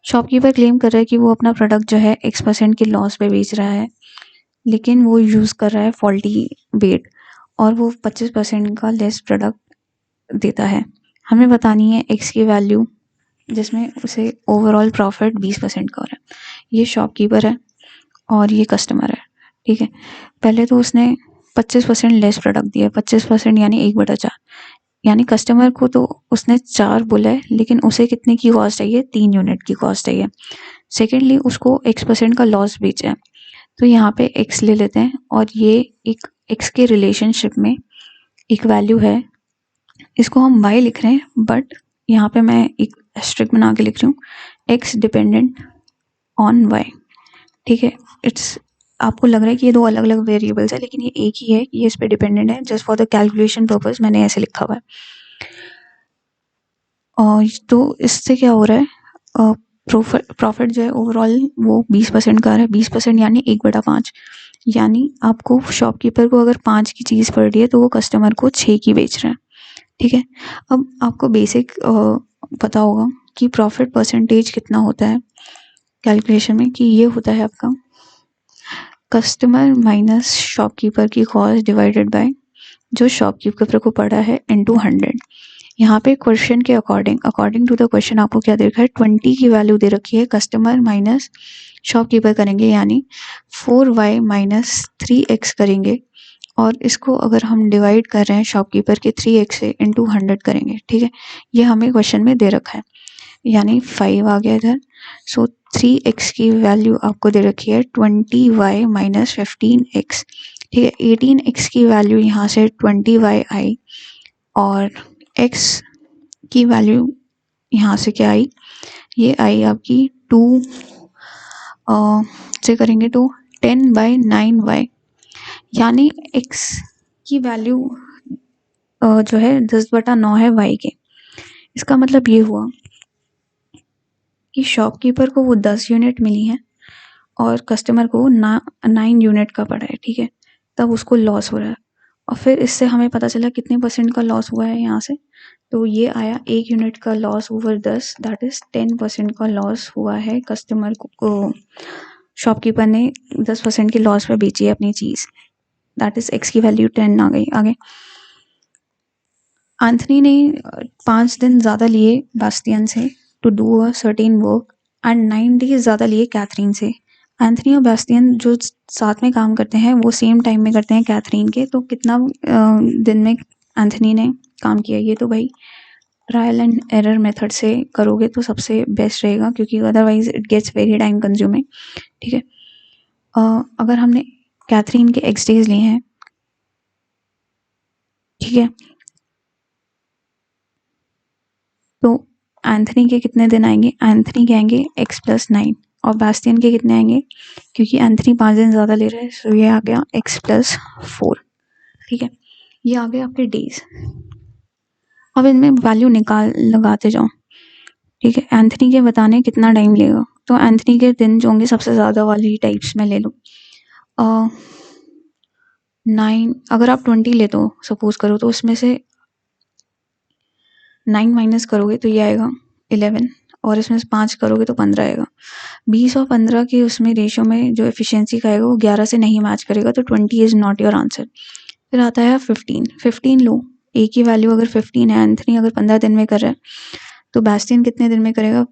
Speaker 1: शॉपकीपर क्लेम कर रहा है कि वो अपना प्रोडक्ट जो है X% की लॉस पे बेच रहा है, लेकिन वो यूज़ कर रहा है फॉल्टी वेट और वो 25% का लेस प्रोडक्ट देता है। हमें बतानी है X की वैल्यू जिसमें उसे ओवरऑल प्रॉफिट 20% का हो रहा है। ये शॉपकीपर है और ये कस्टमर है, ठीक है। पहले तो उसने 25% लेस प्रोडक्ट दिया है, 25% यानी 1/4, यानी कस्टमर को तो उसने 4 बोला है, लेकिन उसे कितने की कॉस्ट चाहिए, 3 यूनिट की कॉस्ट चाहिए। सेकेंडली उसको X% का लॉस बेचा है, तो यहाँ पे X ले लेते हैं और ये एक X के रिलेशनशिप में एक वैल्यू है, इसको हम Y लिख रहे हैं, बट यहाँ पे मैं एक एस्ट्रिक बना के लिख रही हूँ X डिपेंडेंट ऑन Y, ठीक है। इट्स आपको लग रहा है कि ये दो अलग अलग वेरिएबल्स है, लेकिन ये एक ही है, ये इस पे डिपेंडेंट है। Just for the calculation purpose मैंने ऐसे लिखा हुआ है। और तो इससे क्या हो रहा है, प्रॉफिट जो है ओवरऑल वो 20% का आ रहा है। 20% यानी 1/5, यानी आपको शॉपकीपर को अगर 5 की चीज़ पड़ रही है तो वो कस्टमर को 6 की बेच रहे हैं, ठीक है। अब आपको बेसिक पता होगा कि प्रॉफिट परसेंटेज कितना होता है कैलकुलेशन में, कि ये होता है आपका कस्टमर माइनस शॉपकीपर की कॉस्ट डिवाइडेड बाय जो शॉपकीपर को पड़ा है इनटू 100। यहाँ पे क्वेश्चन के अकॉर्डिंग टू द क्वेश्चन आपको क्या दे रखा है, 20 की वैल्यू दे रखी है, कस्टमर माइनस शॉपकीपर करेंगे यानी 4y माइनस 3x करेंगे, और इसको अगर हम डिवाइड कर रहे हैं शॉपकीपर के 3x से इंटू 100 करेंगे, ठीक है। ये हमें क्वेश्चन में दे रखा है, यानी 5 आ गया इधर। सो 3x की वैल्यू आपको दे रखी है 20y माइनस 15x, ठीक है। 18x की वैल्यू यहाँ से 20y आई, और x की वैल्यू यहाँ से क्या आई, ये आई आपकी 2 से करेंगे तो 10/9y, यानी x की वैल्यू जो है 10/9 है y के। इसका मतलब ये हुआ कि शॉपकीपर को वो 10 यूनिट मिली हैं और कस्टमर को 9 यूनिट का पड़ा है, ठीक है। तब उसको लॉस हो रहा है, और फिर इससे हमें पता चला कितने % का लॉस हुआ है यहाँ से, तो ये आया 1 यूनिट का लॉस ओवर 10, दैट इज 10% का लॉस हुआ है कस्टमर को। शॉपकीपर ने 10% की लॉस पे बेची है अपनी चीज़, दैट इज X की वैल्यू 10 आ गई। आगे एंथनी ने 5 दिन ज़्यादा लिए बास्टियन से to do a certain work and 9 days ज़्यादा लिए कैथरीन से। एंथनी और बास्टियन जो साथ में काम करते हैं वो सेम टाइम में करते हैं कैथरीन के, तो कितना दिन में एंथनी ने काम किया, ये तो भाई ट्रायल एंड एरर मेथड से करोगे तो सबसे बेस्ट रहेगा, क्योंकि otherwise it gets very time consuming, ठीक है। अगर हमने कैथरीन के X डेज लिए हैं, ठीक है, तो एंथनी के कितने दिन आएंगे, एंथनी के आएंगे X+9, और बास्टियन के कितने आएंगे, क्योंकि एंथनी 5 दिन ज़्यादा ले रहे हैं, सो ये आ गया X+4, ठीक है। ये आ गए आपके डेज। अब इनमें वैल्यू लगाते जाओ, ठीक है। एंथनी के बताने कितना टाइम लेगा, तो एंथनी के दिन जो होंगे सबसे ज़्यादा वाली टाइप्स में ले लो। 9, अगर आप 20 लेते हो सपोज करो, तो उसमें से 9 माइनस करोगे तो ये आएगा 11, और इसमें से 5 करोगे तो 15 आएगा। 20 और 15 के उसमें रेशियो में जो एफिशिएंसी का आएगा वो 11 से नहीं मैच करेगा, तो 20 इज़ नॉट योर आंसर। फिर आता है 15 लो, ए की वैल्यू अगर 15 है, एंथनी अगर 15 दिन में कर रहा है, तो बास्टियन कितने दिन में करेगा,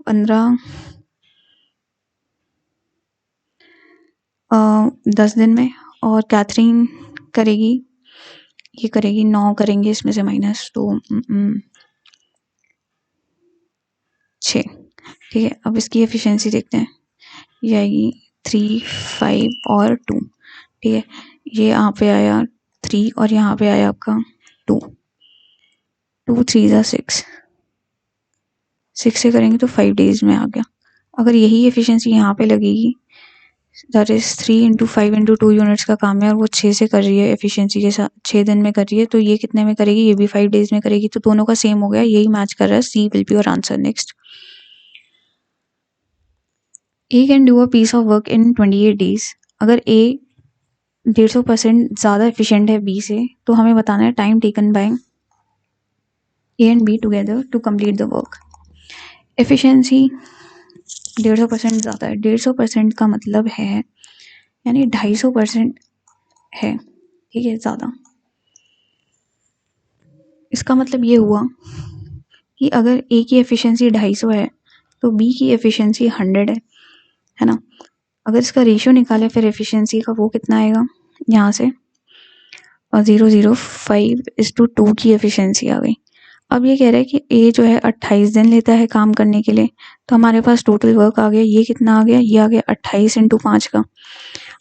Speaker 1: 10 दिन में, और कैथरीन करेगी, ये करेगी 9 करेंगे इसमें से माइनस, तो 6, ठीक है। अब इसकी एफिशिएंसी देखते हैं, ये आएगी 3, 5 और 2, ठीक है। ये यहाँ पे आया 3 और यहाँ पे आया आपका 2, 2 3 6, 6 से करेंगे तो 5 डेज में आ गया। अगर यही एफिशिएंसी यहाँ पे लगेगी, दैट इज 3 × 5 × 2 यूनिट्स का काम है, और वो 6 से कर रही है एफिशिएंसी के साथ, 6 दिन में कर रही है, तो ये कितने में करेगी, ये भी 5 डेज में करेगी, तो दोनों का सेम हो गया, यही मैच कर रहा है, C will be your answer. Next A can do a piece of work in 28 days। अगर A 150% ज़्यादा एफिशिएंट है B से, तो हमें बताना है time taken by A and B together to complete the work. Efficiency 150% ज़्यादा है, 150% का मतलब है यानी 250% है, ठीक है, ज़्यादा। इसका मतलब ये हुआ कि अगर A की एफिशिएंसी 250 है तो B की एफिशिएंसी 100 है ना। अगर इसका रेशियो निकाले फिर एफिशिएंसी का, वो कितना आएगा यहाँ से, और 0.05:2 की एफिशिएंसी आ गई। अब ये कह रहा है कि A जो है 28 दिन लेता है काम करने के लिए, तो हमारे पास टोटल वर्क आ गया, ये कितना आ गया, ये आ गया 28 × 5 का।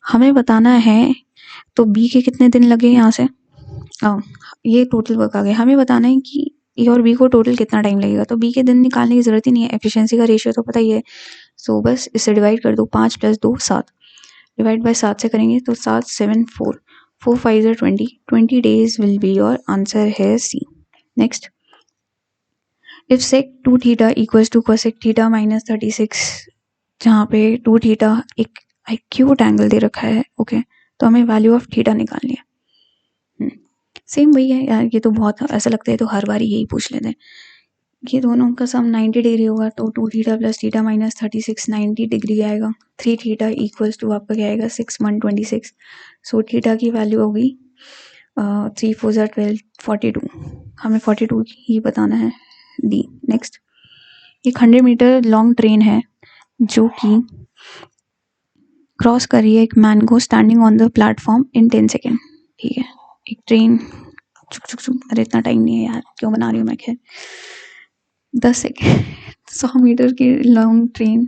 Speaker 1: हमें बताना है तो B के कितने दिन लगे यहाँ से, ये टोटल वर्क आ गया। हमें बताना है कि A और B को टोटल कितना टाइम लगेगा, तो B के दिन निकालने की ज़रूरत ही नहीं है, एफिशिएंसी का रेशियो तो पता ही है। सो बस इसे डिवाइड कर दो, 5 + 2 7, डिवाइड बाय 7 से करेंगे तो 7 7 4 4 5 20 20 days will be your answer है C। Next, if sec 2 theta equals to cosec theta -36, जहाँ पे 2 थीटा एक एक्यूट एंगल दे रखा है, ओके, तो हमें वैल्यू ऑफ थीटा निकालनी है। सेम वही है यार, ये तो बहुत ऐसा लगता है तो हर बार यही पूछ लेते हैं। ये दोनों का सम 90 डिग्री होगा, तो 2 थीटा + थीटा -36 90 डिग्री आएगा। 3 थीटा इक्वल्स टू आपका क्या आएगा, 6 126। सो थीटा की वैल्यू होगी 3 4 12 42। हमें 42 ही बताना है, डी। नेक्स्ट, एक 100 मीटर लॉन्ग ट्रेन है जो कि क्रॉस कर रही है एक मैन को standing on the platform in 10 second. ठीक है, एक ट्रेन चुक चुक चुक, अरे इतना टाइम नहीं है यार, क्यों बना रही हूँ मैं, खैर 10 सेकेंड 100 मीटर की लॉन्ग ट्रेन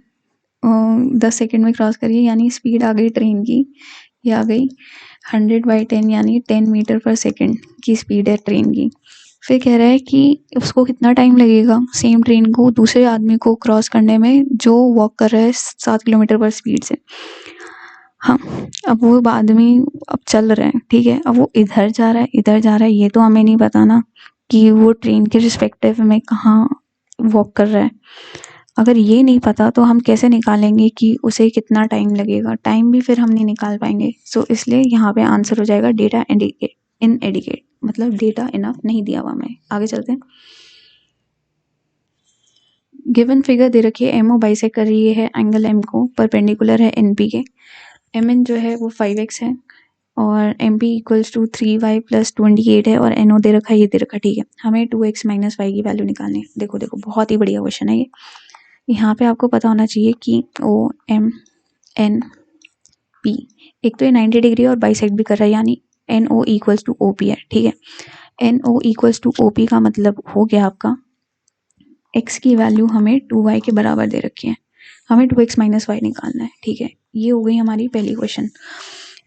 Speaker 1: 10 सेकेंड में क्रॉस करिए, यानी स्पीड आ गई ट्रेन की, ये आ गई 100/10 यानी 10 मीटर पर सेकेंड की स्पीड है ट्रेन की। फिर कह रहा है कि उसको कितना टाइम लगेगा सेम ट्रेन को दूसरे आदमी को क्रॉस करने में जो वॉक कर रहा है 7 किलोमीटर पर स्पीड से। हाँ, अब वो आदमी अब चल रहे हैं, ठीक है, अब वो इधर जा रहा है इधर जा रहा है, ये तो हमें नहीं पता ना कि वो ट्रेन के रिस्पेक्टिव में कहाँ वॉक कर रहा है। अगर ये नहीं पता तो हम कैसे निकालेंगे कि उसे कितना टाइम लगेगा, टाइम भी फिर हम नहीं निकाल पाएंगे। सो इसलिए यहाँ पे आंसर हो जाएगा डेटा इनएडिक्वेट, मतलब डेटा इनफ नहीं दिया हुआ हमें। आगे चलते हैं। गिवन फिगर दे रखी है, एमओ बाइसेक्ट कर रही है एंगल एम को, परपेंडिकुलर है एनपी के। एमएन जो है वो 5x है और MP इक्वल्स टू 3y + 28 है, और NO दे रखा है, ये दे रखा है, ठीक है। हमें 2x - y की वैल्यू निकालनी है। देखो देखो, बहुत ही बढ़िया क्वेश्चन है ये। यहाँ पे आपको पता होना चाहिए कि OMNP, एक तो ये 90 डिग्री और बाइसेक्ट भी कर रहा है, यानी NO इक्वल्स टू OP है, ठीक है। NO इक्वल्स टू OP का मतलब हो गया आपका, x की वैल्यू हमें 2y के बराबर दे रखी है, हमें 2x - y निकालना है, ठीक है। ये हो गई हमारी पहली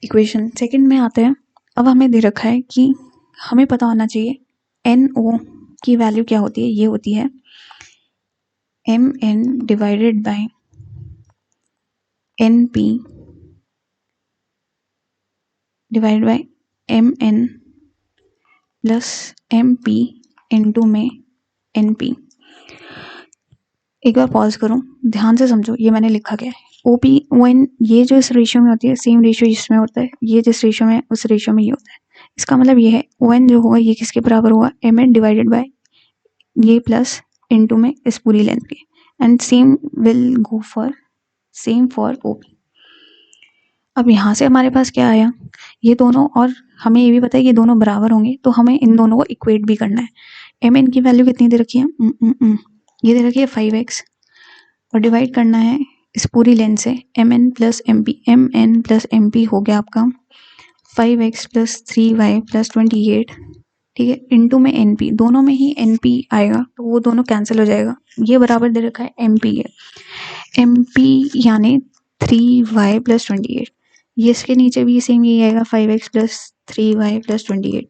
Speaker 1: इक्वेशन। सेकंड में आते हैं। अब हमें दे रखा है कि हमें पता होना चाहिए NO की वैल्यू क्या होती है, ये होती है MN divided by NP divided by MN plus MP into में NP। एक बार पॉज करो, ध्यान से समझो, ये मैंने लिखा क्या है। OP ON ये जो इस रेशियो में होती है, सेम रेशियो जिसमें होता है, ये जिस रेशियो में उस रेशियो में ये होता है। इसका मतलब ये है ON जो होगा ये किसके बराबर होगा, MN डिवाइडेड बाय ये प्लस इनटू में इस पूरी लेंथ के, and same will go for OP। अब यहाँ से हमारे पास क्या आया, ये दोनों, और हमें ये भी पता है ये दोनों बराबर होंगे, तो हमें इन दोनों को इक्वेट भी करना है। MN की वैल्यू कितनी दे रखी है, ये दे रखी है 5x, और डिवाइड करना है इस पूरी लेंथ से, MN + MP। MN + MP हो गया आपका 5x + 3y + 28, ठीक है, इनटू में NP, दोनों में ही NP आएगा तो वो दोनों कैंसिल हो जाएगा। ये बराबर दे रखा है MP है, MP यानी 3y + 28। ये इसके नीचे भी सेम यही आएगा, 5x + 3y + 28।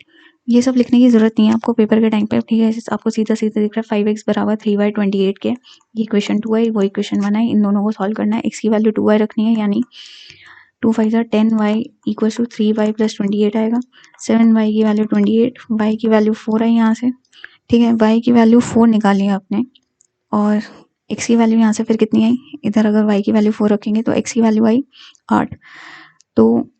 Speaker 1: ये सब लिखने की जरूरत नहीं है आपको पेपर के टाइम पे, ठीक है, आपको सीधा सीधा दिख रहा है 5x बराबर 3y 28 के। ये इक्वेशन 2 है, वो इक्वेशन 1 है, इन दोनों को सॉल्व करना है। x की वैल्यू 2y रखनी है, यानी 2 × 5 = 10y इक्वल्स टू 3y + 28 आएगा। 7y की वैल्यू 28, y की वैल्यू 4 है यहाँ से, ठीक है। y की वैल्यू 4 निकाली है आपने, और x की वैल्यू यहाँ से फिर कितनी आई, इधर अगर y की वैल्यू 4 रखेंगे तो x की वैल्यू आई 8। तो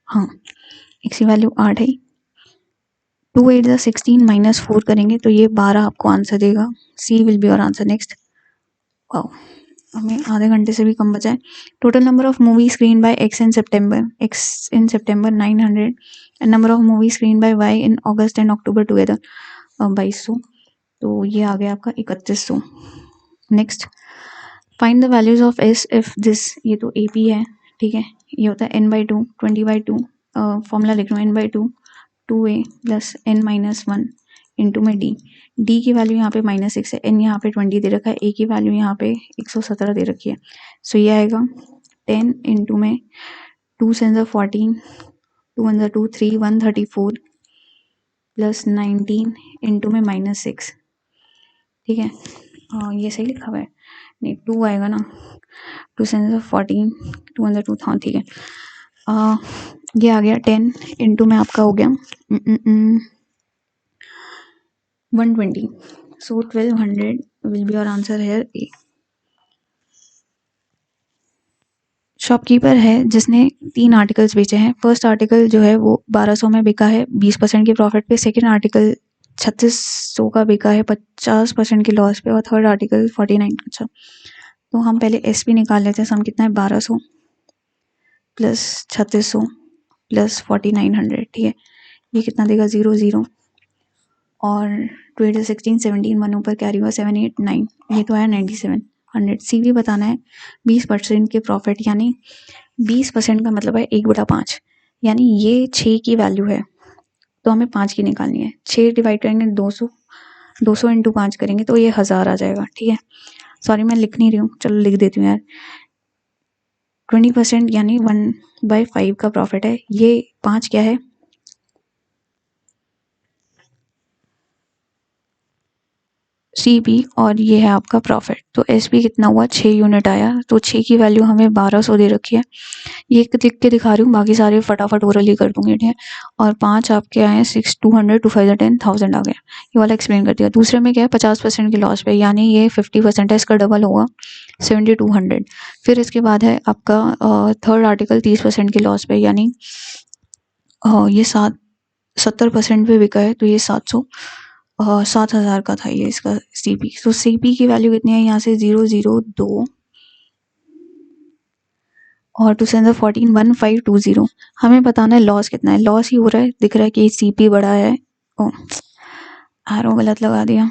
Speaker 1: हाँ, x की वैल्यू 8 है। 2 8 ज़ा 16 माइनस 4 करेंगे तो ये 12 आपको आंसर देगा। C will be your answer. Next, wow, हमें आधे घंटे से भी कम बचा है। Total number of movie screen by X in September 900 and number of movie screen by Y in August and October together 2200। तो ये आ गया आपका 3100। Next, find the values of S if this, ये तो ए पी है, ठीक है, ये होता है n/2 20/2। फॉर्मूला लिख रहा हूँ n/2 2a plus n-1 into में डी की वैल्यू यहाँ पे -6 है, n यहाँ पे 20 दे रखा है, a की वैल्यू यहाँ पे 117 दे रखी है। सो ये आएगा 10 इंटू में 2 7 14 2 1 2 3 134 प्लस 19 इंटू में -6, ठीक है। ये सही लिखा हुआ है, नहीं 2 आएगा ना, 2 7 14 2 1 2, हाँ ठीक है। ये आ गया 10 इंटू में आपका हो गया 120। सो 1200 will be your answer hair A. Shopkeeper है जिसने 3 आर्टिकल्स बेचे हैं। फर्स्ट आर्टिकल जो है वो 1200 में बिका है 20% की प्रॉफिट पे। सेकंड आर्टिकल 3600 का बिका है 50% की लॉस पे। और थर्ड आर्टिकल 49। अच्छा, तो हम पहले एस पी निकाल लेते हैं। सम कितना है, 1200 प्लस 3600 प्लस 4900, ठीक है। ये कितना देगा, 0 0 और 2 16 17 वन ऊपर कैरी हुआ 7 8 9, ये तो आया 9700। सी भी बताना है 20% के प्रॉफिट, यानी 20% का मतलब है 1/5, यानी ये 6 की वैल्यू है तो हमें 5 की निकालनी है। 6 डिवाइड करेंगे 200, 200 इंटू 5 करेंगे तो ये 1000 आ जाएगा, ठीक है। सॉरी मैं लिख नहीं रही हूँ, चलो लिख देती हूँ यार। 20% यानी 1/5 का प्रॉफिट है। ये 5 क्या है, सी बी, और ये है आपका प्रॉफिट। तो एस बी कितना हुआ, 6 यूनिट आया। तो 6 की वैल्यू हमें 1200 दे रखी है। ये लिख के दिखा रही हूँ, बाकी सारे फटाफट ओरली कर दूंगी, ठीक है। और 5 आपके आए 6 200 2 5 10 1000 आ गया। ये वाला एक्सप्लेन कर दिया। दूसरे में क्या है, 50% की लॉस पे, यानी ये 50% है, इसका डबल होगा 7200। फिर इसके बाद है आपका थर्ड आर्टिकल 30% की लॉस पे, यानी ये 70% पे बिका है तो ये 7000 का था ये इसका सीपी। तो सीपी की वैल्यू कितनी है, यहाँ से 002 और 2 7 14 1520। हमें बताना है लॉस कितना है। लॉस ही हो रहा है, दिख रहा है कि सीपी बड़ा है। ओ, एरो गलत लगा दिया।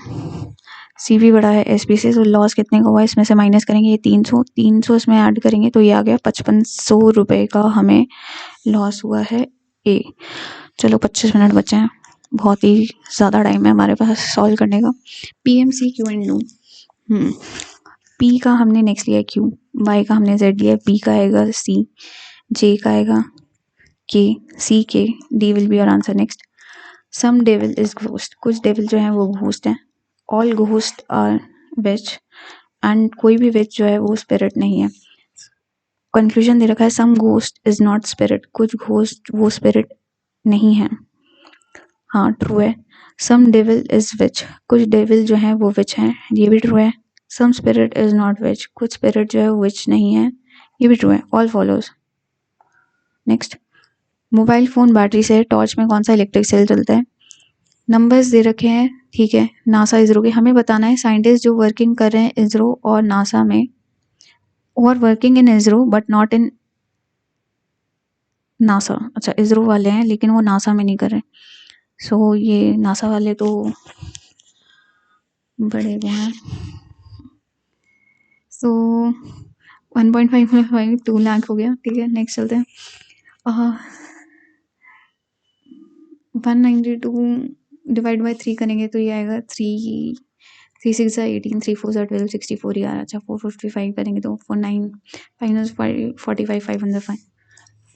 Speaker 1: सीपी बड़ा है एसपी से, तो लॉस कितने का हुआ, इसमें से माइनस करेंगे ये 300 इसमें ऐड करेंगे तो ये आ गया 5500 रुपये का हमें लॉस हुआ है ए। चलो 25 मिनट बचे हैं, बहुत ही ज़्यादा टाइम है हमारे पास सॉल्व करने का। PMC Q and do. P का हमने नेक्स्ट लिया क्यू, वाई का हमने जेड लिया, पी का आएगा सी, जे का आएगा के, सी के, D will be your answer. Next, some devil is ghost, कुछ डेविल जो है वो घोस्ट हैं। All ghost are witch, and कोई भी विच जो है वो स्पिरिट नहीं है। कंफ्यूजन दे रखा है, सम घोस्ट इज नॉट स्पिरिट, कुछ घोस्ट वो स्पिरिट नहीं है। हाँ ट्रू है। सम डेविल इज विच, कुछ डेविल जो है वो विच हैं, ये भी ट्रू है। सम स्पिरिट इज नॉट विच, कुछ स्पिरिट जो है वो विच नहीं है, ये भी ट्रू है। All follows. Next, mobile phone battery से, टॉर्च में कौन सा इलेक्ट्रिक सेल चलता है। नंबर्स दे रखे हैं, ठीक है। नासा इसरो के, हमें बताना है साइंटिस्ट जो वर्किंग कर रहे हैं इसरो और नासा में, और working in ISRO but not in NASA. अच्छा, इसरो वाले हैं लेकिन वो नासा में नहीं कर रहे। सो ये नासा वाले तो बड़े वो हैं। सो 1.5 2 लाख हो गया, ठीक है। नेक्स्ट चलते हैं। 192 डिवाइड बाई 3 करेंगे तो ये आएगा 3 3 6 18 3 4 12 64 ही आ रहा है। अच्छा, 455 करेंगे तो 49 45 505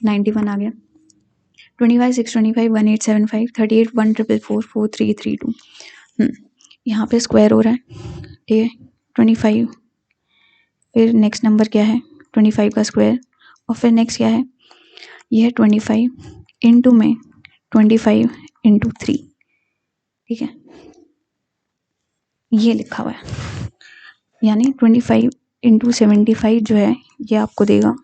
Speaker 1: 91 आ गया। 25 6 25 1875 38 1444 4332। यहाँ पे स्क्वायर हो रहा है, ठीक है। 25, फिर नेक्स्ट नंबर क्या है 25 का स्क्वायर, और फिर नेक्स्ट क्या है ये है 25 इंटू में 25 इंटू 3, ठीक है, ये लिखा हुआ है। यानी 25 इंटू 75 जो है ये आपको देगा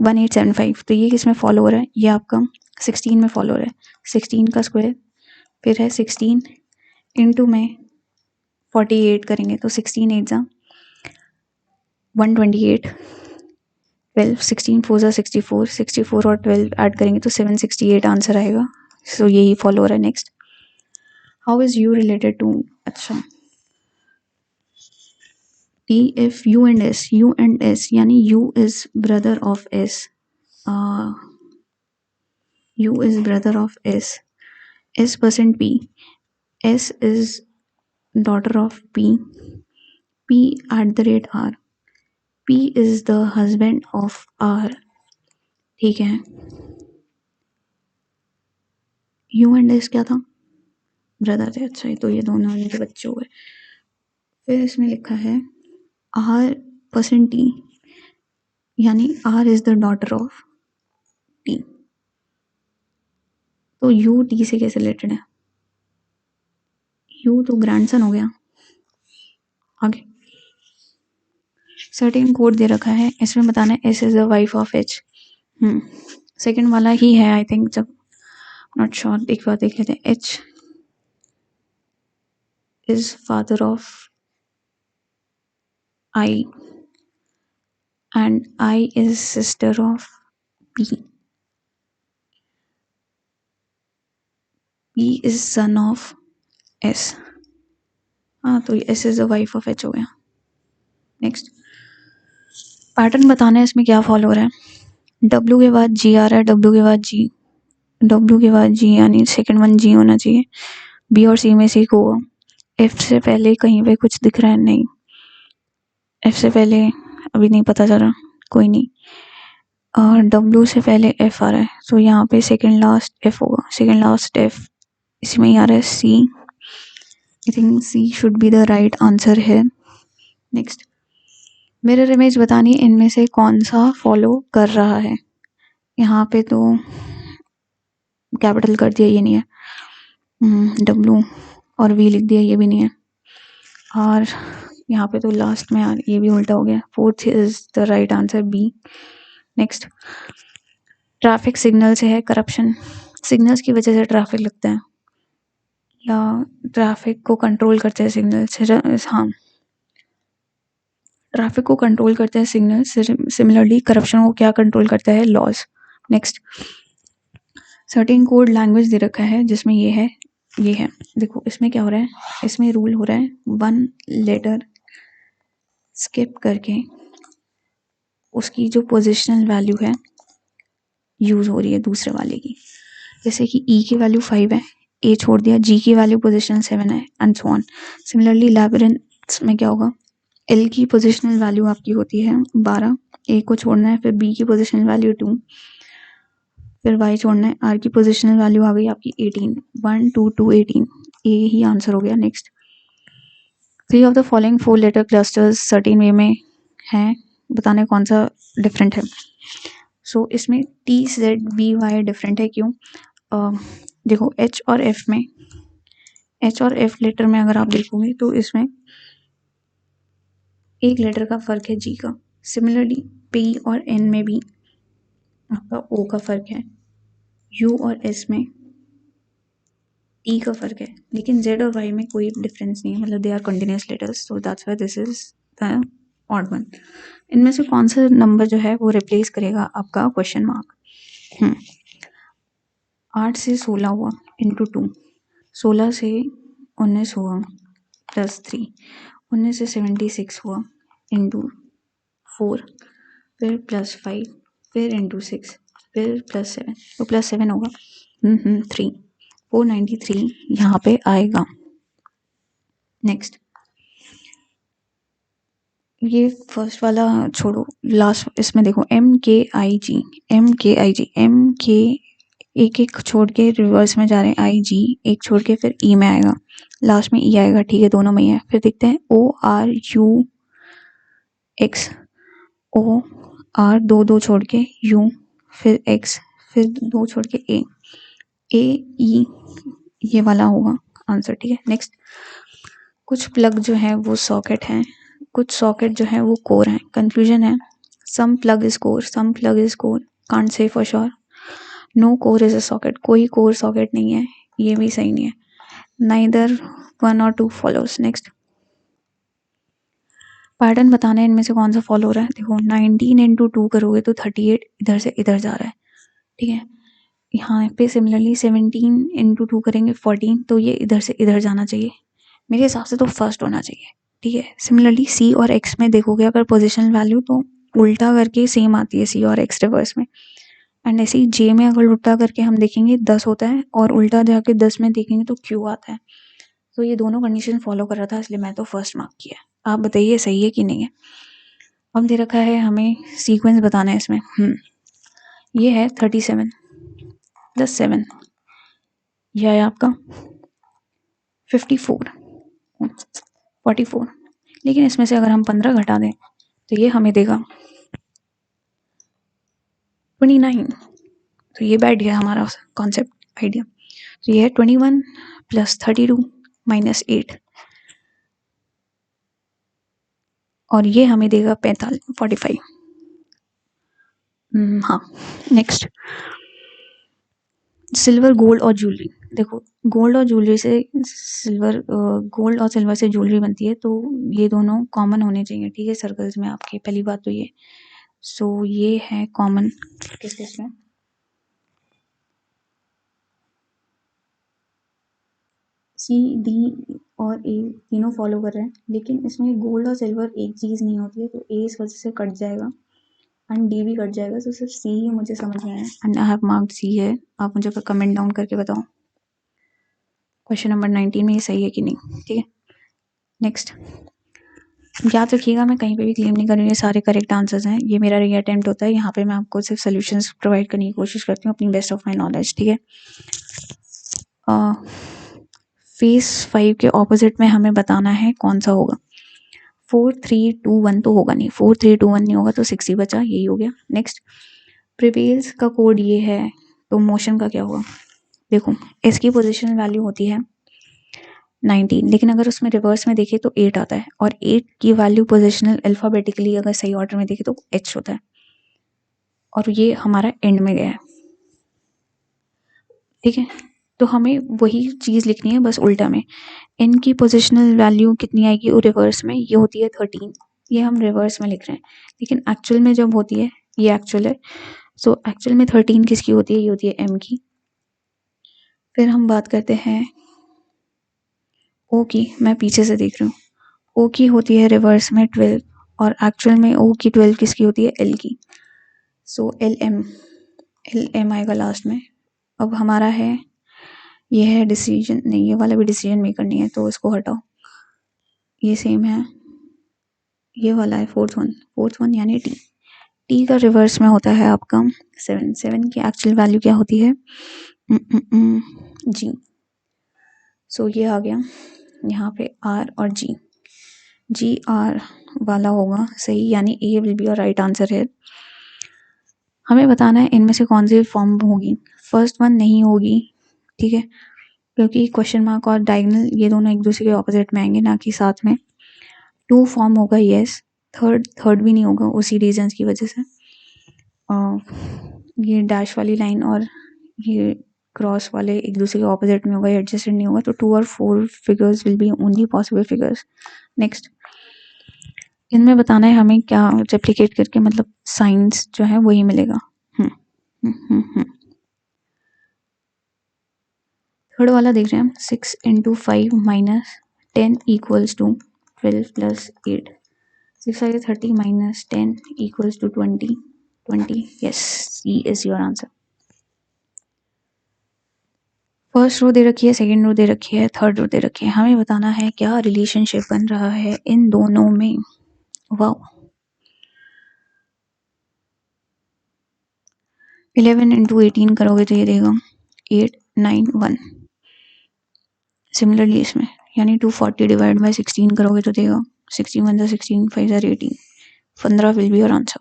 Speaker 1: 1875। तो ये किस में फॉलो हो रहा है, ये आपका 16 में फॉलो हो रहा है। 16 का स्क्वायर फिर है 16 इंटू में 48 करेंगे तो 16 8 जा 128, 12 16 4 जा 64, 64 और 12 ऐड करेंगे तो 768 आंसर आएगा। सो यही फॉलो हो रहा है। Next, how is U related to, अच्छा T F U and S यानी U is brother of S, U is brother of S, S percent P, S is daughter of P, P at the rate R, P is the husband of R, ठीक है। U एंड S क्या था, ब्रदर थे। अच्छा, तो ये दोनों इनके बच्चे हो गए। फिर इसमें लिखा है R परसेंट T यानी R is the daughter of T, तो U T से कैसे रिलेटेड है, U तो ग्रैंडसन हो गया। आगे सर्टेन कोड दे रखा है, इसमें बताना है S is the wife of H। Second वाला ही है आई थिंक, जब नॉट श्योर, एक बार देख लेते हैं। H is father of I and I is sister of P, P is son of S, हाँ तो S is the wife of H हो गया। नेक्स्ट, पैटर्न बताना है इसमें क्या फॉलो हो रहा है। W के बाद G आ रहा है, W के बाद G, W के बाद G यानी सेकेंड वन G होना चाहिए। B और C में से एक होगा। F से पहले कहीं पे कुछ दिख रहा है, नहीं। F से पहले अभी नहीं पता चल रहा, कोई नहीं। और W से पहले F आ रहा है, तो यहाँ पे सेकेंड लास्ट F होगा, सेकेंड लास्ट F इसमें ही आ रहा है। C, I think C should be the right answer है। नेक्स्ट, मिरर इमेज बतानी है इनमें से कौन सा फॉलो कर रहा है। यहाँ पे तो कैपिटल कर दिया, ये नहीं है। W और V लिख दिया, ये भी नहीं है। और यहाँ पे तो लास्ट में ये भी उल्टा हो गया। Fourth is the right answer B। Next, traffic signal से है करप्शन, सिग्नल्स की वजह से ट्रैफिक लगता है या ट्रैफिक को कंट्रोल करते हैं सिग्नल से, हाँ ट्रैफिक को कंट्रोल करते हैं सिग्नल। सिमिलरली करप्शन को क्या कंट्रोल करता है, laws. Next, certain code language दे रखा है जिसमें ये है देखो इसमें क्या हो रहा है, इसमें रूल हो रहा है 1 लेटर स्किप करके उसकी जो पोजिशनल वैल्यू है यूज हो रही है दूसरे वाले की। जैसे कि E की वैल्यू 5 है, A छोड़ दिया, G की वैल्यू पोजिशनल 7 है and so on. Similarly labyrinth में क्या होगा, L की पोजिशनल वैल्यू आपकी होती है 12, A को छोड़ना है, फिर B की पोजिशनल वैल्यू 2, फिर Y छोड़ना है, R की पोजिशनल वैल्यू आ गई आपकी 18, 1 2 2 18, A ही आंसर हो गया। Next, 3 of the following 4 letter clusters certain way में हैं, बताने कौन सा डिफरेंट है। सो इसमें TZBY डिफरेंट है, क्यों? देखो H और F लेटर में अगर आप देखोगे तो इसमें एक लेटर का फर्क है G का। सिमिलरली P और N में भी आपका O का फर्क है, U और S में T का फर्क है, लेकिन Z और Y में कोई डिफरेंस नहीं है, मतलब they are continuous letters, so that's why this is the odd one. इनमें से कौन सा नंबर जो है वो रिप्लेस करेगा आपका क्वेश्चन मार्क। 8 से 16 हुआ इंटू 2, 16 से 19 हुआ प्लस 3, 19 से 76 हुआ इंटू 4, फिर प्लस 5, फिर इंटू 6, फिर प्लस 7, तो प्लस 7 होगा 3, 493 यहाँ पे आएगा। नेक्स्ट, ये फर्स्ट वाला छोड़ो, लास्ट इसमें देखो MKIG, एक एक छोड़ के रिवर्स में जा रहे हैं, IG एक छोड़ के फिर E में आएगा, लास्ट में E आएगा, ठीक है दोनों में ही है। फिर देखते हैं ORUX, O R दो छोड़ के U, फिर X, फिर 2 छोड़ के ए ई ये वाला होगा आंसर, ठीक है। नेक्स्ट, कुछ प्लग जो है वो सॉकेट हैं, कुछ सॉकेट जो है वो कोर हैं। कंफ्यूजन है, some plug is core, some plug is core, can't say for sure. No core is a socket, कोई कोर सॉकेट नहीं है, ये भी सही नहीं है। नाइदर 1 और 2 फॉलोस। नेक्स्ट, पैटर्न बताना है इनमें से कौन सा फॉलो हो रहा है। देखो 19 इंटू 2 करोगे तो 38 इधर से इधर जा रहा है, ठीक है। यहाँ पे सिमिलरली 17 इंटू 2 करेंगे 14, तो ये इधर से इधर जाना चाहिए, मेरे हिसाब से तो फर्स्ट होना चाहिए, ठीक है। सिमिलरली सी और एक्स में देखोगे अगर पोजिशन वैल्यू तो उल्टा करके सेम आती है सी और एक्स रिवर्स में, एंड ऐसे ही जे में अगर उल्टा करके हम देखेंगे 10 होता है और उल्टा जाके 10 में देखेंगे तो क्यू आता है। तो ये दोनों कंडीशन फॉलो कर रहा था, इसलिए मैं तो फर्स्ट मार्क किया। आप बताइए सही है कि नहीं है। अब दे रखा है हमें सीक्वेंस बताना है इसमें। ये है 37 प्लस 7, यह है आपका 54 44, लेकिन इसमें से अगर हम 15 घटा दें तो ये हमें देगा 29। तो ये बैठ गया हमारा कॉन्सेप्ट आइडिया। तो ये है 21 प्लस 32 माइनस 8, और ये हमें देगा 45। हाँ। नेक्स्ट, सिल्वर, गोल्ड और ज्वेलरी। देखो गोल्ड और ज्वेलरी से गोल्ड और सिल्वर से ज्वेलरी बनती है, तो ये दोनों कॉमन होने चाहिए, ठीक है, सर्कल्स में आपके। पहली बात तो ये, सो ये है कॉमन किस किस में, सी डी और ए तीनों फॉलो कर रहे हैं, लेकिन इसमें गोल्ड और सिल्वर एक चीज़ नहीं होती है, तो ए इस वजह से कट जाएगा एंड डी भी कट जाएगा, तो सिर्फ सी ही मुझे समझ में आया एंड आई हैव मार्क्ड सी है। आप मुझे कमेंट डाउन करके बताओ क्वेश्चन नंबर 19 में ये सही है कि नहीं, ठीक है। नेक्स्ट, याद रखिएगा मैं कहीं पे भी क्लेम नहीं कर रही हूँ, ये सारे करेक्ट आंसर्स हैं, ये मेरा री अटेम्प्ट होता है, यहाँ पे मैं आपको सिर्फ सोल्यूशंस प्रोवाइड करने की कोशिश करती हूँ अपनी बेस्ट ऑफ माई नॉलेज, ठीक है। फेस 5 के ऑपोजिट में हमें बताना है कौन सा होगा। 4 3 2 1 तो होगा नहीं, 4 3 2 1 नहीं होगा, तो 6 ही बचा, यही हो गया। नेक्स्ट, प्रिवेल्स का कोड ये है, तो मोशन का क्या होगा। देखो इसकी पोजिशन वैल्यू होती है 19, लेकिन अगर उसमें रिवर्स में देखें तो 8 आता है, और 8 की वैल्यू पोजिशनल अल्फ़ाबेटिकली अगर सही ऑर्डर में देखें तो h होता है, और ये हमारा एंड में गया है, ठीक है। तो हमें वही चीज़ लिखनी है बस उल्टा में। n की पोजिशनल वैल्यू कितनी आएगी वो रिवर्स में, ये होती है 13, ये हम रिवर्स में लिख रहे हैं, लेकिन एक्चुअल में जब होती है, ये एक्चुअल है, सो एक्चुअल में 13 किसकी होती है, ये होती है m की। फिर हम बात करते हैं o की, मैं पीछे से देख रही हूँ, o की होती है रिवर्स में 12, और एक्चुअल में o की 12 किसकी होती है, l की। सो एल एम आएगा लास्ट में। अब हमारा है, ये है डिसीजन, नहीं ये वाला भी डिसीजन मेकर नहीं है, तो इसको हटाओ, ये सेम है, ये वाला है फोर्थ वन यानी टी का रिवर्स में होता है आपका 7 की एक्चुअल वैल्यू क्या होती है, जी। सो ये आ गया यहाँ पे आर और जी आर वाला होगा सही, यानी A will be your right answer है। हमें बताना है इनमें से कौन सी फॉर्म होगी। फर्स्ट वन नहीं होगी, ठीक है, क्योंकि क्वेश्चन मार्क और डायगोनल ये दोनों एक दूसरे के ऑपोजिट में आएंगे, ना कि साथ में। 2 फॉर्म होगा यस, थर्ड भी नहीं होगा उसी रीजंस की वजह से। ये डैश वाली लाइन और ये क्रॉस वाले एक दूसरे के ऑपोजिट में होगा, एडजस्टेड नहीं होगा, तो 2 और 4 figures will be only possible figures. Next, इनमें बताना है हमें क्या रेप्लिकेट करके, मतलब साइंस जो है वही मिलेगा। थर्ड वाला देख रहे हैं हम, 6 into 5 minus 10 equals to 12 plus 8, 6 आगे 30 minus 10 equals to 20। Yes, C is your answer. First row दे रखी है, सेकंड रो दे रखी है, थर्ड रो दे रखी है, हमें बताना है क्या रिलेशनशिप बन रहा है इन दोनों में। वाओ, 11 इंटू 18 करोगे तो ये देगा 8 9 1। सिमिलरली इसमें यानी 240 डिवाइड बाई 16 करोगे तो देगा 16 1 16 5 18, 15 will be your answer.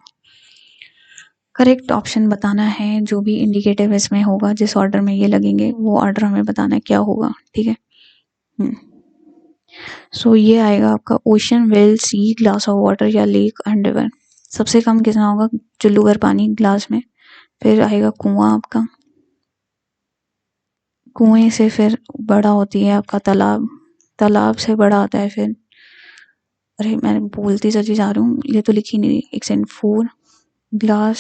Speaker 1: Correct option बताना है, जो भी इंडिकेटिव इसमें होगा, जिस ऑर्डर में ये लगेंगे वो ऑर्डर हमें बताना है क्या होगा, ठीक है। सो ये आएगा आपका ocean, well, sea, glass of water या लेक एंड रिवर। सबसे कम कितना होगा? चुल्लू भर पानी ग्लास में। फिर आएगा कुआं आपका, कुएं से फिर बड़ा होती है आपका तालाब, तालाब से बड़ा आता है फिर, अरे मैं बोलती चली जा रही हूँ, ये तो लिखी नहीं, एक सेकंड, 4 ग्लास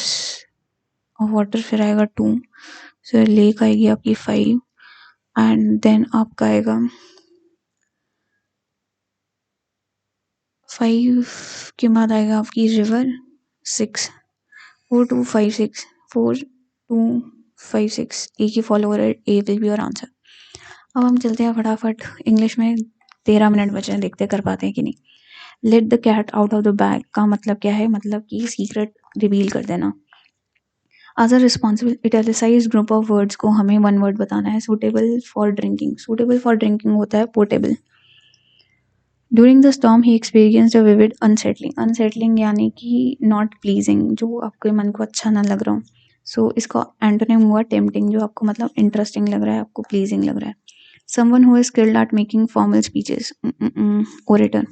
Speaker 1: ऑफ वाटर, फिर आएगा 2, फिर लेक आएगी आपकी 5, एंड देन आपका आएगा 5 के बाद आएगा आपकी रिवर 6, 4 2 5 6, 4 2 5 6, ए की फॉलोअर है, ए विल बी योर आंसर। अब हम चलते हैं फटाफट इंग्लिश में, 13 मिनट बचे हैं, देखते कर पाते हैं कि नहीं। Let the cat out of the bag का मतलब क्या है? मतलब कि सीक्रेट रिवील कर देना। As a responsible italicised group of words को हमें वन वर्ड बताना है। Suitable for drinking, suitable for drinking होता है portable. During the storm he experienced a vivid unsettling, unsettling यानी कि नॉट प्लीजिंग, जो आपके मन को अच्छा ना लग रहा हो। सो इसका एंटोनिम हुआ टेम्पटिंग, जो आपको मतलब इंटरेस्टिंग लग रहा है, आपको प्लीजिंग लग रहा है। Someone who is skilled eight making formal speeches, orator.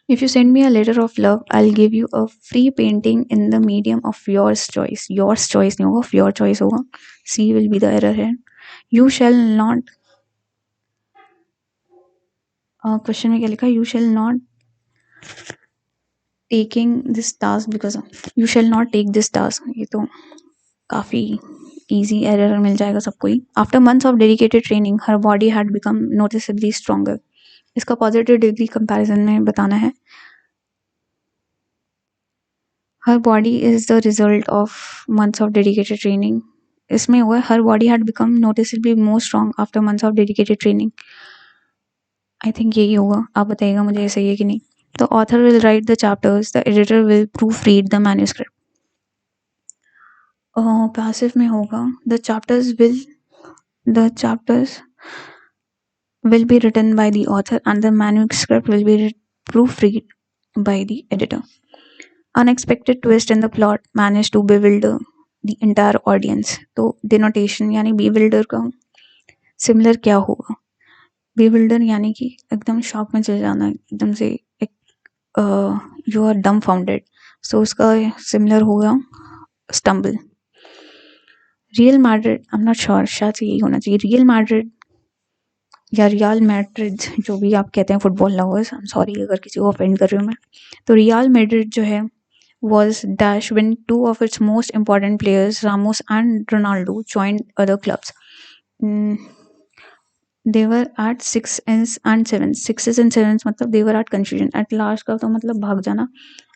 Speaker 1: If you send me a letter of love, I'll give you a free painting in the medium of yours choice. Yours choice नहीं होगा, your choice होगा. C will be the error here. You shall not. Question में क्या लिखा? You shall not taking this task because you shall not take this task. ये तो काफी easy error मिल जाएगा सबको ही. After months of dedicated training, her body had become noticeably stronger. इसका positive degree comparison में बताना है. Her body is the result of months of dedicated training. इसमें हुआ her body had become noticeably more strong after months of dedicated training. I think यही होगा, आप बताइएगा मुझे ये सही है कि नहीं. The author will write the chapters, the editor will proofread the manuscript. Passive में होगा the chapters will be written by the author and the manuscript will be proofread by the editor. Unexpected twist in the plot managed to bewilder the entire audience. तो denotation यानी bewilder का सिमिलर क्या होगा? bewilder यानी कि एकदम शॉक में चले जाना, एकदम से एक यू आर dumbfounded. सो उसका सिमिलर होगा stumble. Real Madrid, I am not sure, शायद से यही होना चाहिए. रियल मैड्रिड या रियल मैड्रिड, जो भी आप कहते हैं football lovers, I am sorry अगर किसी को ऑफेंड कर रही हूँ मैं. तो रियल मैड्रिड जो है was dash when two of its most important players, Ramos and Ronaldo, joined other clubs. They were at 6s and 7s. 6s and 7s मतलब they were at confusion. At last का तो मतलब भाग जाना.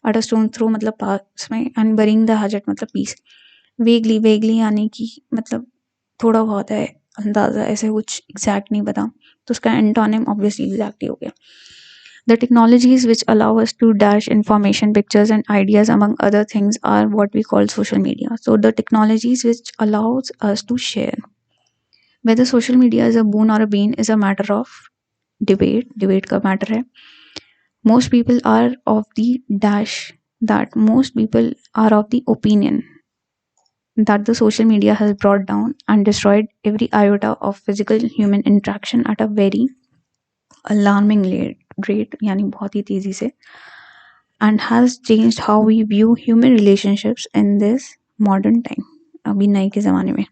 Speaker 1: At a stone throw मतलब पास में. And burying the hatchet मतलब peace. Vaguely यानी कि मतलब थोड़ा बहुत है अंदाजा, ऐसे कुछ एग्जैक्ट नहीं पता. तो उसका एंटोनिम ऑब्वियसली एग्जैक्ट ही हो गया. The technologies which allow us to dash information, pictures and ideas among other things are what we call social media. So the technologies which allows us to share. Whether social media is a boon or a bane is a matter of debate. Debate का matter है. Most people are of the opinion that the social media has brought down and destroyed every iota of physical human interaction at a very alarming rate, यानी बहुत ही तेजी से, and has changed how we view human relationships in this modern time. अभी नए के ज़माने में.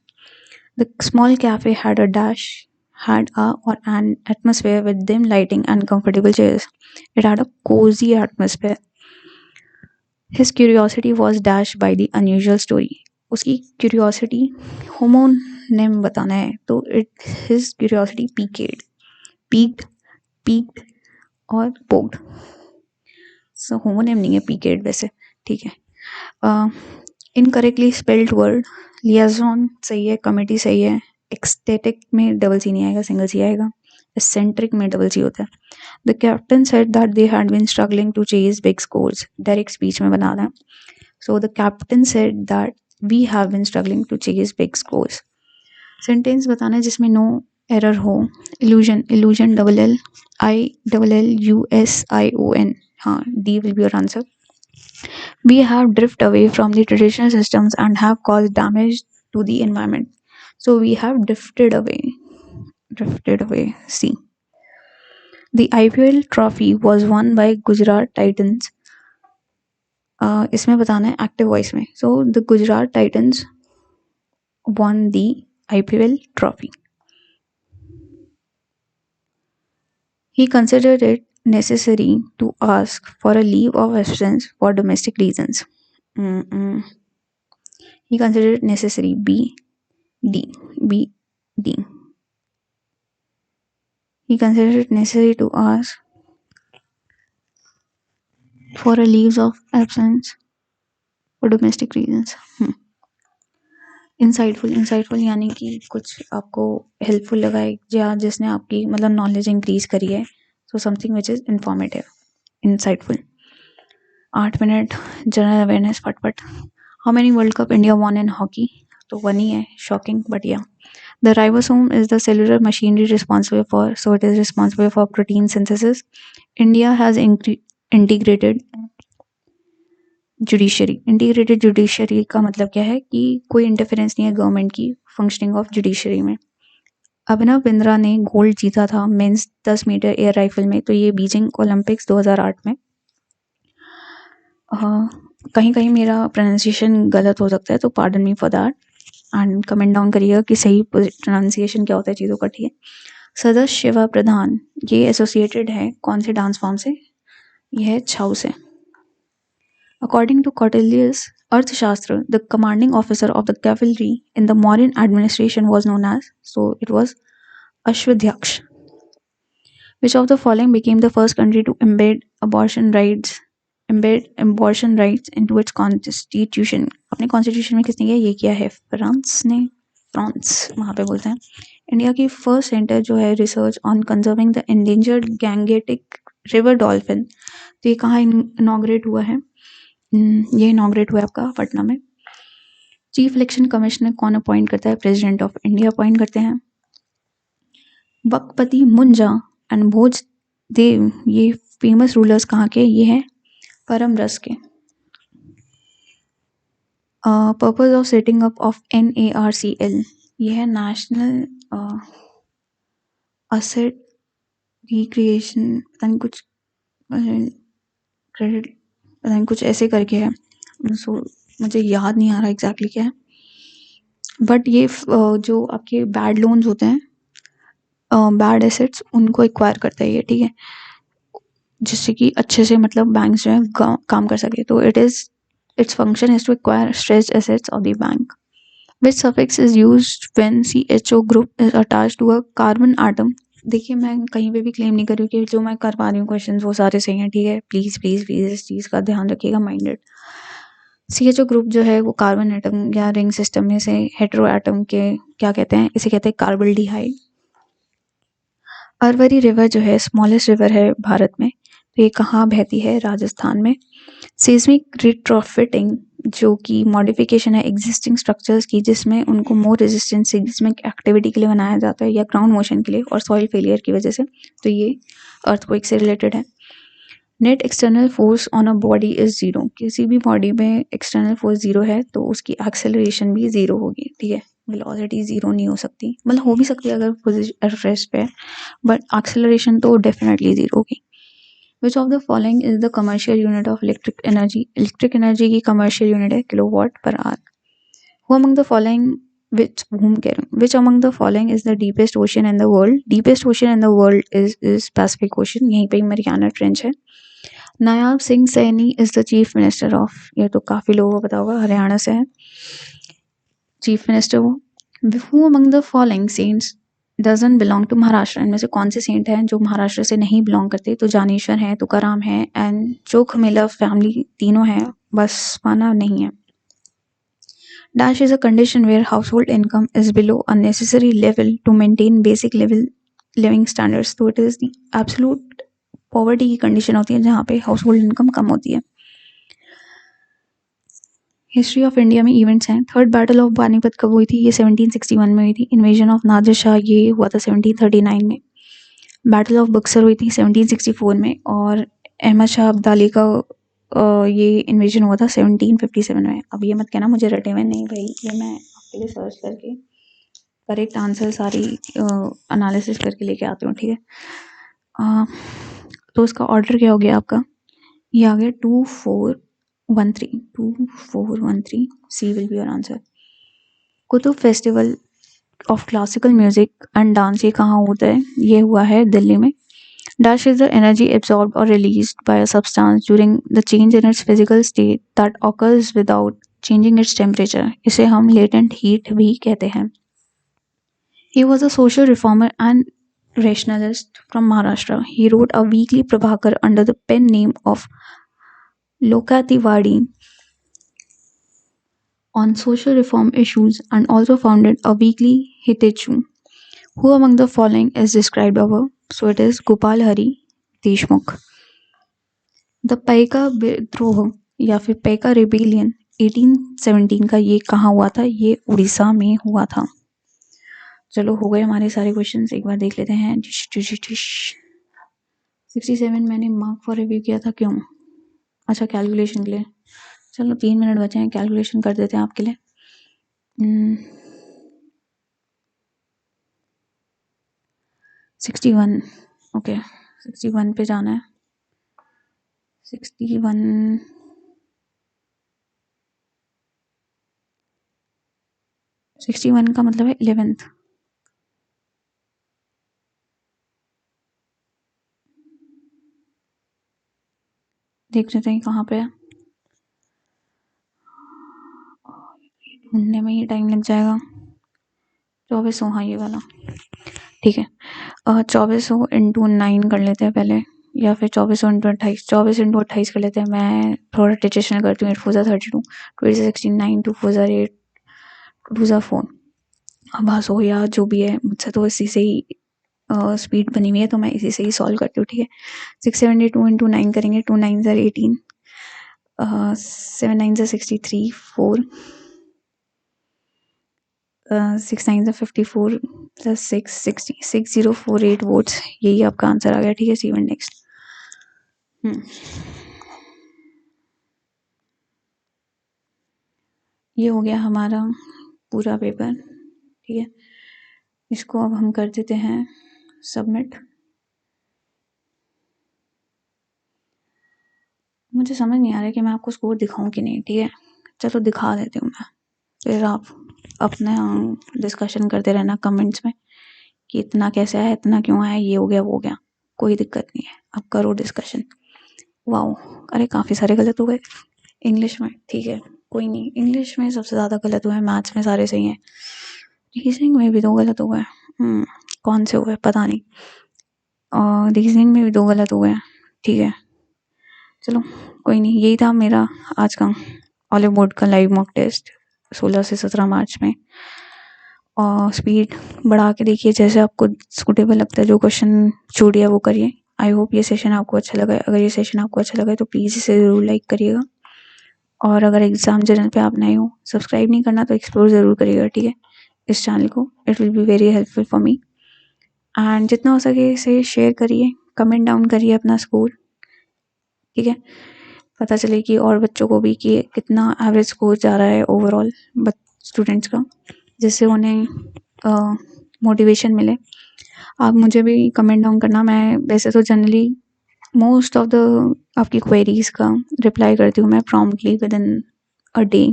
Speaker 1: The small cafe had an atmosphere with dim lighting and comfortable chairs. It had a cozy atmosphere. His curiosity was dashed by the unusual story. उसकी curiosity homonym बताना है, तो his curiosity peaked और poked. सो होमोनेम नहीं है, पीकेड वैसे, ठीक है. इनकरेक्टली स्पेल्ड वर्ड, लियाजॉन सही है, कमेटी सही है. एक्सटेटिक में डबल सी नहीं आएगा, सिंगल सी आएगा. एसेंट्रिक में डबल सी होता है. The captain said that they had been struggling to chase big scores. Direct speech में बना रहा है. So the captain said that we have been struggling to chase big scores. Sentence बताना है जिसमें नो एरर हो. इल्यूजन ILLUSION, हाँ, D will be your answer. We have drifted away from the traditional systems and have caused damage to the environment. So we have drifted away. See, the IPL trophy was won by Gujarat Titans. इसमें बताना है एक्टिव वॉइस में. So the Gujarat Titans won the IPL trophy. He considered it necessary to ask for a leave of absence for domestic reasons. He considered it necessary. B, D. He considered it necessary to ask for a leave of absence for domestic reasons. Insightful यानी कि कुछ आपको हेल्पफुल लगा है या जिसने आपकी मतलब नॉलेज इंक्रीज करी है. So something which is informative, insightful. 8 minute general awareness फटफट. How many world cup India won in hockey? तो 1 ही है. Shocking but yeah. The ribosome is the cellular machinery responsible for protein synthesis. India has integrated judiciary. Integrated judiciary का मतलब क्या है कि कोई इंटरफेरेंस नहीं है गवर्नमेंट की फंक्शनिंग ऑफ जुडिशरी में. अभिनव बिंद्रा ने गोल्ड जीता था मेंस 10 मीटर एयर राइफल में. तो ये बीजिंग ओलंपिक्स 2008 में. कहीं कहीं मेरा प्रोनाउंसिएशन गलत हो सकता है तो pardon me for that and comment down करिएगा कि सही प्रोनाउंसिएशन क्या होता है चीज़ों का. ठीक है. सदस्य शिवा प्रधान ये एसोसिएटेड है कौन से डांस फॉर्म से? यह है छाऊ से. According to Kautilya's Arthashastra, the commanding officer of the cavalry in the Mauryan administration was known as, so it was Ashwadhyaksh. Which of the following became the first country to embed abortion rights into its constitution? अपने constitution में किसने किया? ये किया है फ्रांस ने. फ्रांस वहाँ पे बोलते हैं. इंडिया की फर्स्ट सेंटर जो है research on conserving the endangered Gangetic river dolphin, तो ये कहाँ इनॉग्रेट हुआ है? ये इनॉग्रेट हुआ है आपका पटना में. चीफ इलेक्शन कमिश्नर कौन अपॉइंट करता है? प्रेसिडेंट ऑफ इंडिया अपॉइंट करते हैं. बकपति मुंजा एंड भोज देव ये फेमस रूलर्स कहाँ के? ये हैं परम रस के. Purpose of setting up of NARCL ये है नेशनल असेट रिक्रिएशन, पता नहीं कुछ क्रेडिट, पता नहीं कुछ ऐसे करके है. सो मुझे याद नहीं आ रहा एग्जैक्टली क्या है. बट ये जो आपके बैड लोन्स होते हैं, बैड एसेट्स, उनको एक्वायर करता है ये. ठीक है. जिससे कि अच्छे से मतलब बैंक जो है काम कर सके. तो it's function is to acquire stressed assets of the bank. Which suffix is used when CHO group is attached to a carbon atom? देखिए मैं कहीं पे भी क्लेम नहीं कर रही हूँ कि जो मैं कर पा रही हूँ क्वेश्चन वो सारे सही हैं. ठीक है. प्लीज प्लीज प्लीज इस चीज़ का ध्यान रखिएगा. माइंडेड. CHO ग्रुप जो है वो कार्बन एटम या रिंग सिस्टम में से हेटेरो एटम के क्या कहते हैं? इसे कहते हैं कार्बल्डिहाइड. अरवरी रिवर जो है स्मॉलेस्ट रिवर है भारत में, तो ये कहाँ बहती है? राजस्थान में. सीस्मिक रिट्रोफिटिंग जो कि मॉडिफिकेशन है एग्जिस्टिंग स्ट्रक्चर्स की, जिसमें उनको मोर रेजिस्टेंट सिस्मिक एक्टिविटी के लिए बनाया जाता है या ग्राउंड मोशन के लिए और सॉइल फेलियर की वजह से. तो ये अर्थक्वेक से रिलेटेड है. Net external force on a body is zero. किसी भी बॉडी में एक्सटर्नल फोर्स जीरो है तो उसकी एक्सेलरेशन भी जीरो होगी. ठीक है. वेलोसिटी जीरो नहीं हो सकती, मतलब हो भी सकती है अगर पोजीशन रेस्ट पे है, बट एक्सेलरेशन तो डेफिनेटली जीरो होगी. Which of the following is the commercial unit of electric energy? Electric energy की कमर्शियल यूनिट है kilowatt per hour. Who among the following which among the following is the deepest ocean in the world? Deepest ocean in the world is Pacific Ocean. यहीं पे मरियाना ट्रेंच है. Nayab Singh Saini is the chief minister of, ये तो काफी लोगों को पता होगा, हरियाणा से है चीफ मिनिस्टर वो. Who among the following saints doesn't belong to Maharashtra? इनमें से कौन से सेंट हैं जो महाराष्ट्र से नहीं बिलोंग करते? तो जानेश्वर है, तुकाराम है एंड चोखमेला फैमिली, तीनों हैं, बस माना नहीं है. Dash is a condition where household income is below a necessary level to maintain basic living standards. तो it is the absolute poverty की condition होती है जहाँ पे household income कम होती है. हिस्ट्री ऑफ इंडिया में इवेंट्स हैं. थर्ड बैटल ऑफ पानीपत कब हुई थी? ये 1761 में हुई थी. इन्वेजन ऑफ नादिर शाह ये हुआ था 1739 में. बैटल ऑफ बक्सर हुई थी 1764 में. और अहमद शाह अब्दाली का ये इन्वेजन हुआ था 1757 में। अब ये मत कहना मुझे रटे हुए, नहीं भाई, ये मैं आपके लिए सर्च करके करेक्ट आंसर सारी एनालिसिस करके लेके आती हूँ, ठीक है। तो उसका ऑर्डर क्या हो गया आपका, ये आ गया 2413, 2413, C will be your answer. Qutub festival of classical music and dance ये कहाँ होता है, ये हुआ है दिल्ली में। Dash is the energy absorbed or released by a substance during the change in its physical state that occurs without changing its temperature. इसे हम latent heat भी कहते हैं। He was a social reformer and rationalist from Maharashtra. He wrote a weekly Prabhakar under the pen name of Lokatiwadi on social reform issues and also founded a weekly Hitechu. Who among the following is described above? So it is Gopal Hari Deshmukh. The Paika विद्रोह या फिर पैका रिबेलियन 1817 का ये कहाँ हुआ था, ये उड़ीसा में हुआ था। चलो हो गए हमारे सारे क्वेश्चंस, एक बार देख लेते हैं। 67 मैंने मार्क फॉर रिव्यू किया था, क्यों, अच्छा कैलकुलेशन के लिए। चलो 3 मिनट बचे हैं, कैलकुलेशन कर देते हैं आपके लिए। 61, ओके 61 पे जाना है। 61 का मतलब है 11th। देख लेते हैं कहाँ पे है, ढूंढने में ही टाइम लग जाएगा। 2400, हाँ ये वाला, ठीक है। 2400 इंटू 9 कर लेते हैं पहले, या फिर 2400 इंटू 28, 24 इंटू 28 कर लेते हैं। मैं थोड़ा डिजिशनल करती हूँ। 8 4 32, 2 16, 9 2 4 8, 2 4। अब हो या जो भी है, मुझसे तो इसी से ही स्पीड बनी हुई है, तो मैं इसी से ही सॉल्व करती हूँ, ठीक है। 672 इंटू 9 करेंगे, 2 9 18, 7 9 63, 4 6 9 54 प्लस 6 60, 6048 वोट्स, यही आपका आंसर आ गया, ठीक है। C1 next. ये हो गया हमारा पूरा पेपर, ठीक है। इसको अब हम कर देते हैं सबमिट। मुझे समझ नहीं आ रहा है कि मैं आपको स्कोर दिखाऊं कि नहीं, ठीक है। चलो दिखा देती हूँ मैं, फिर आप अपना डिस्कशन करते रहना कमेंट्स में कि इतना कैसे आया, इतना क्यों आया, ये हो गया वो हो गया, कोई दिक्कत नहीं है, आप करो डिस्कशन। वाओ, अरे काफ़ी सारे गलत हो गए इंग्लिश में, ठीक है कोई नहीं। इंग्लिश में सबसे ज़्यादा गलत हुआ है, मैथ्स में सारे सही हैं, रीजनिंग में भी 2 गलत हो गए। कौन से हुए पता नहीं, रीजनिंग में भी 2 गलत हुए हैं, ठीक है। चलो कोई नहीं, यही था मेरा आज का ऑलिव बोर्ड का लाइव मॉक टेस्ट 16 से 17 मार्च में। और स्पीड बढ़ा के देखिए, जैसे आपको सूटेबल लगता है, जो क्वेश्चन छूट गया वो करिए। आई होप ये सेशन आपको अच्छा लगा। अगर ये सेशन आपको अच्छा लगा तो प्लीज़ इसे ज़रूर लाइक करिएगा, और अगर एग्ज़ाम चैनल पे आप नए हो, सब्सक्राइब नहीं करना तो एक्सप्लोर ज़रूर करिएगा, ठीक है, इस चैनल को। It will be very helpful for me. And जितना हो सके इसे शेयर करिए, कमेंट डाउन करिए अपना स्कोर, ठीक है, पता चले कि और बच्चों को भी कि कितना एवरेज स्कोर जा रहा है ओवरऑल स्टूडेंट्स का, जिससे उन्हें मोटिवेशन मिले। आप मुझे भी कमेंट डाउन करना। मैं वैसे तो जनरली मोस्ट ऑफ द आपकी क्वेरीज का रिप्लाई करती हूँ मैं promptly with in a day,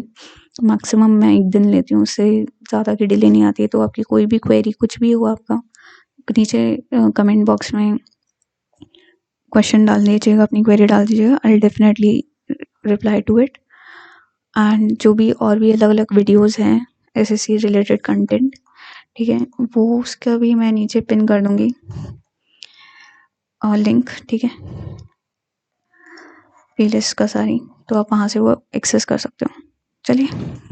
Speaker 1: maximum मैं 1 दिन लेती हूँ, उससे ज़्यादा की डिले नहीं आती है। तो आपकी कोई भी क्वेरी कुछ भी हो आपका, नीचे कमेंट बॉक्स में क्वेश्चन डाल दीजिएगा, अपनी क्वेरी डाल दीजिएगा, I will definitely reply to it. And जो भी और भी अलग अलग वीडियोस हैं SSC रिलेटेड कंटेंट, ठीक है, वो उसका भी मैं नीचे पिन कर दूँगी लिंक, ठीक है, प्लेलिस्ट का सारी, तो आप वहाँ से वो एक्सेस कर सकते हो। चलिए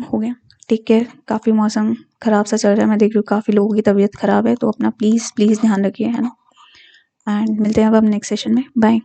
Speaker 1: हो गया, टेक केयर। काफ़ी मौसम ख़राब सा चल रहा है, मैं देख रही हूँ काफ़ी लोगों की तबीयत ख़राब है, तो अपना प्लीज़ ध्यान रखिए, है ना। एंड मिलते हैं अब नेक्स्ट सेशन में, बाय।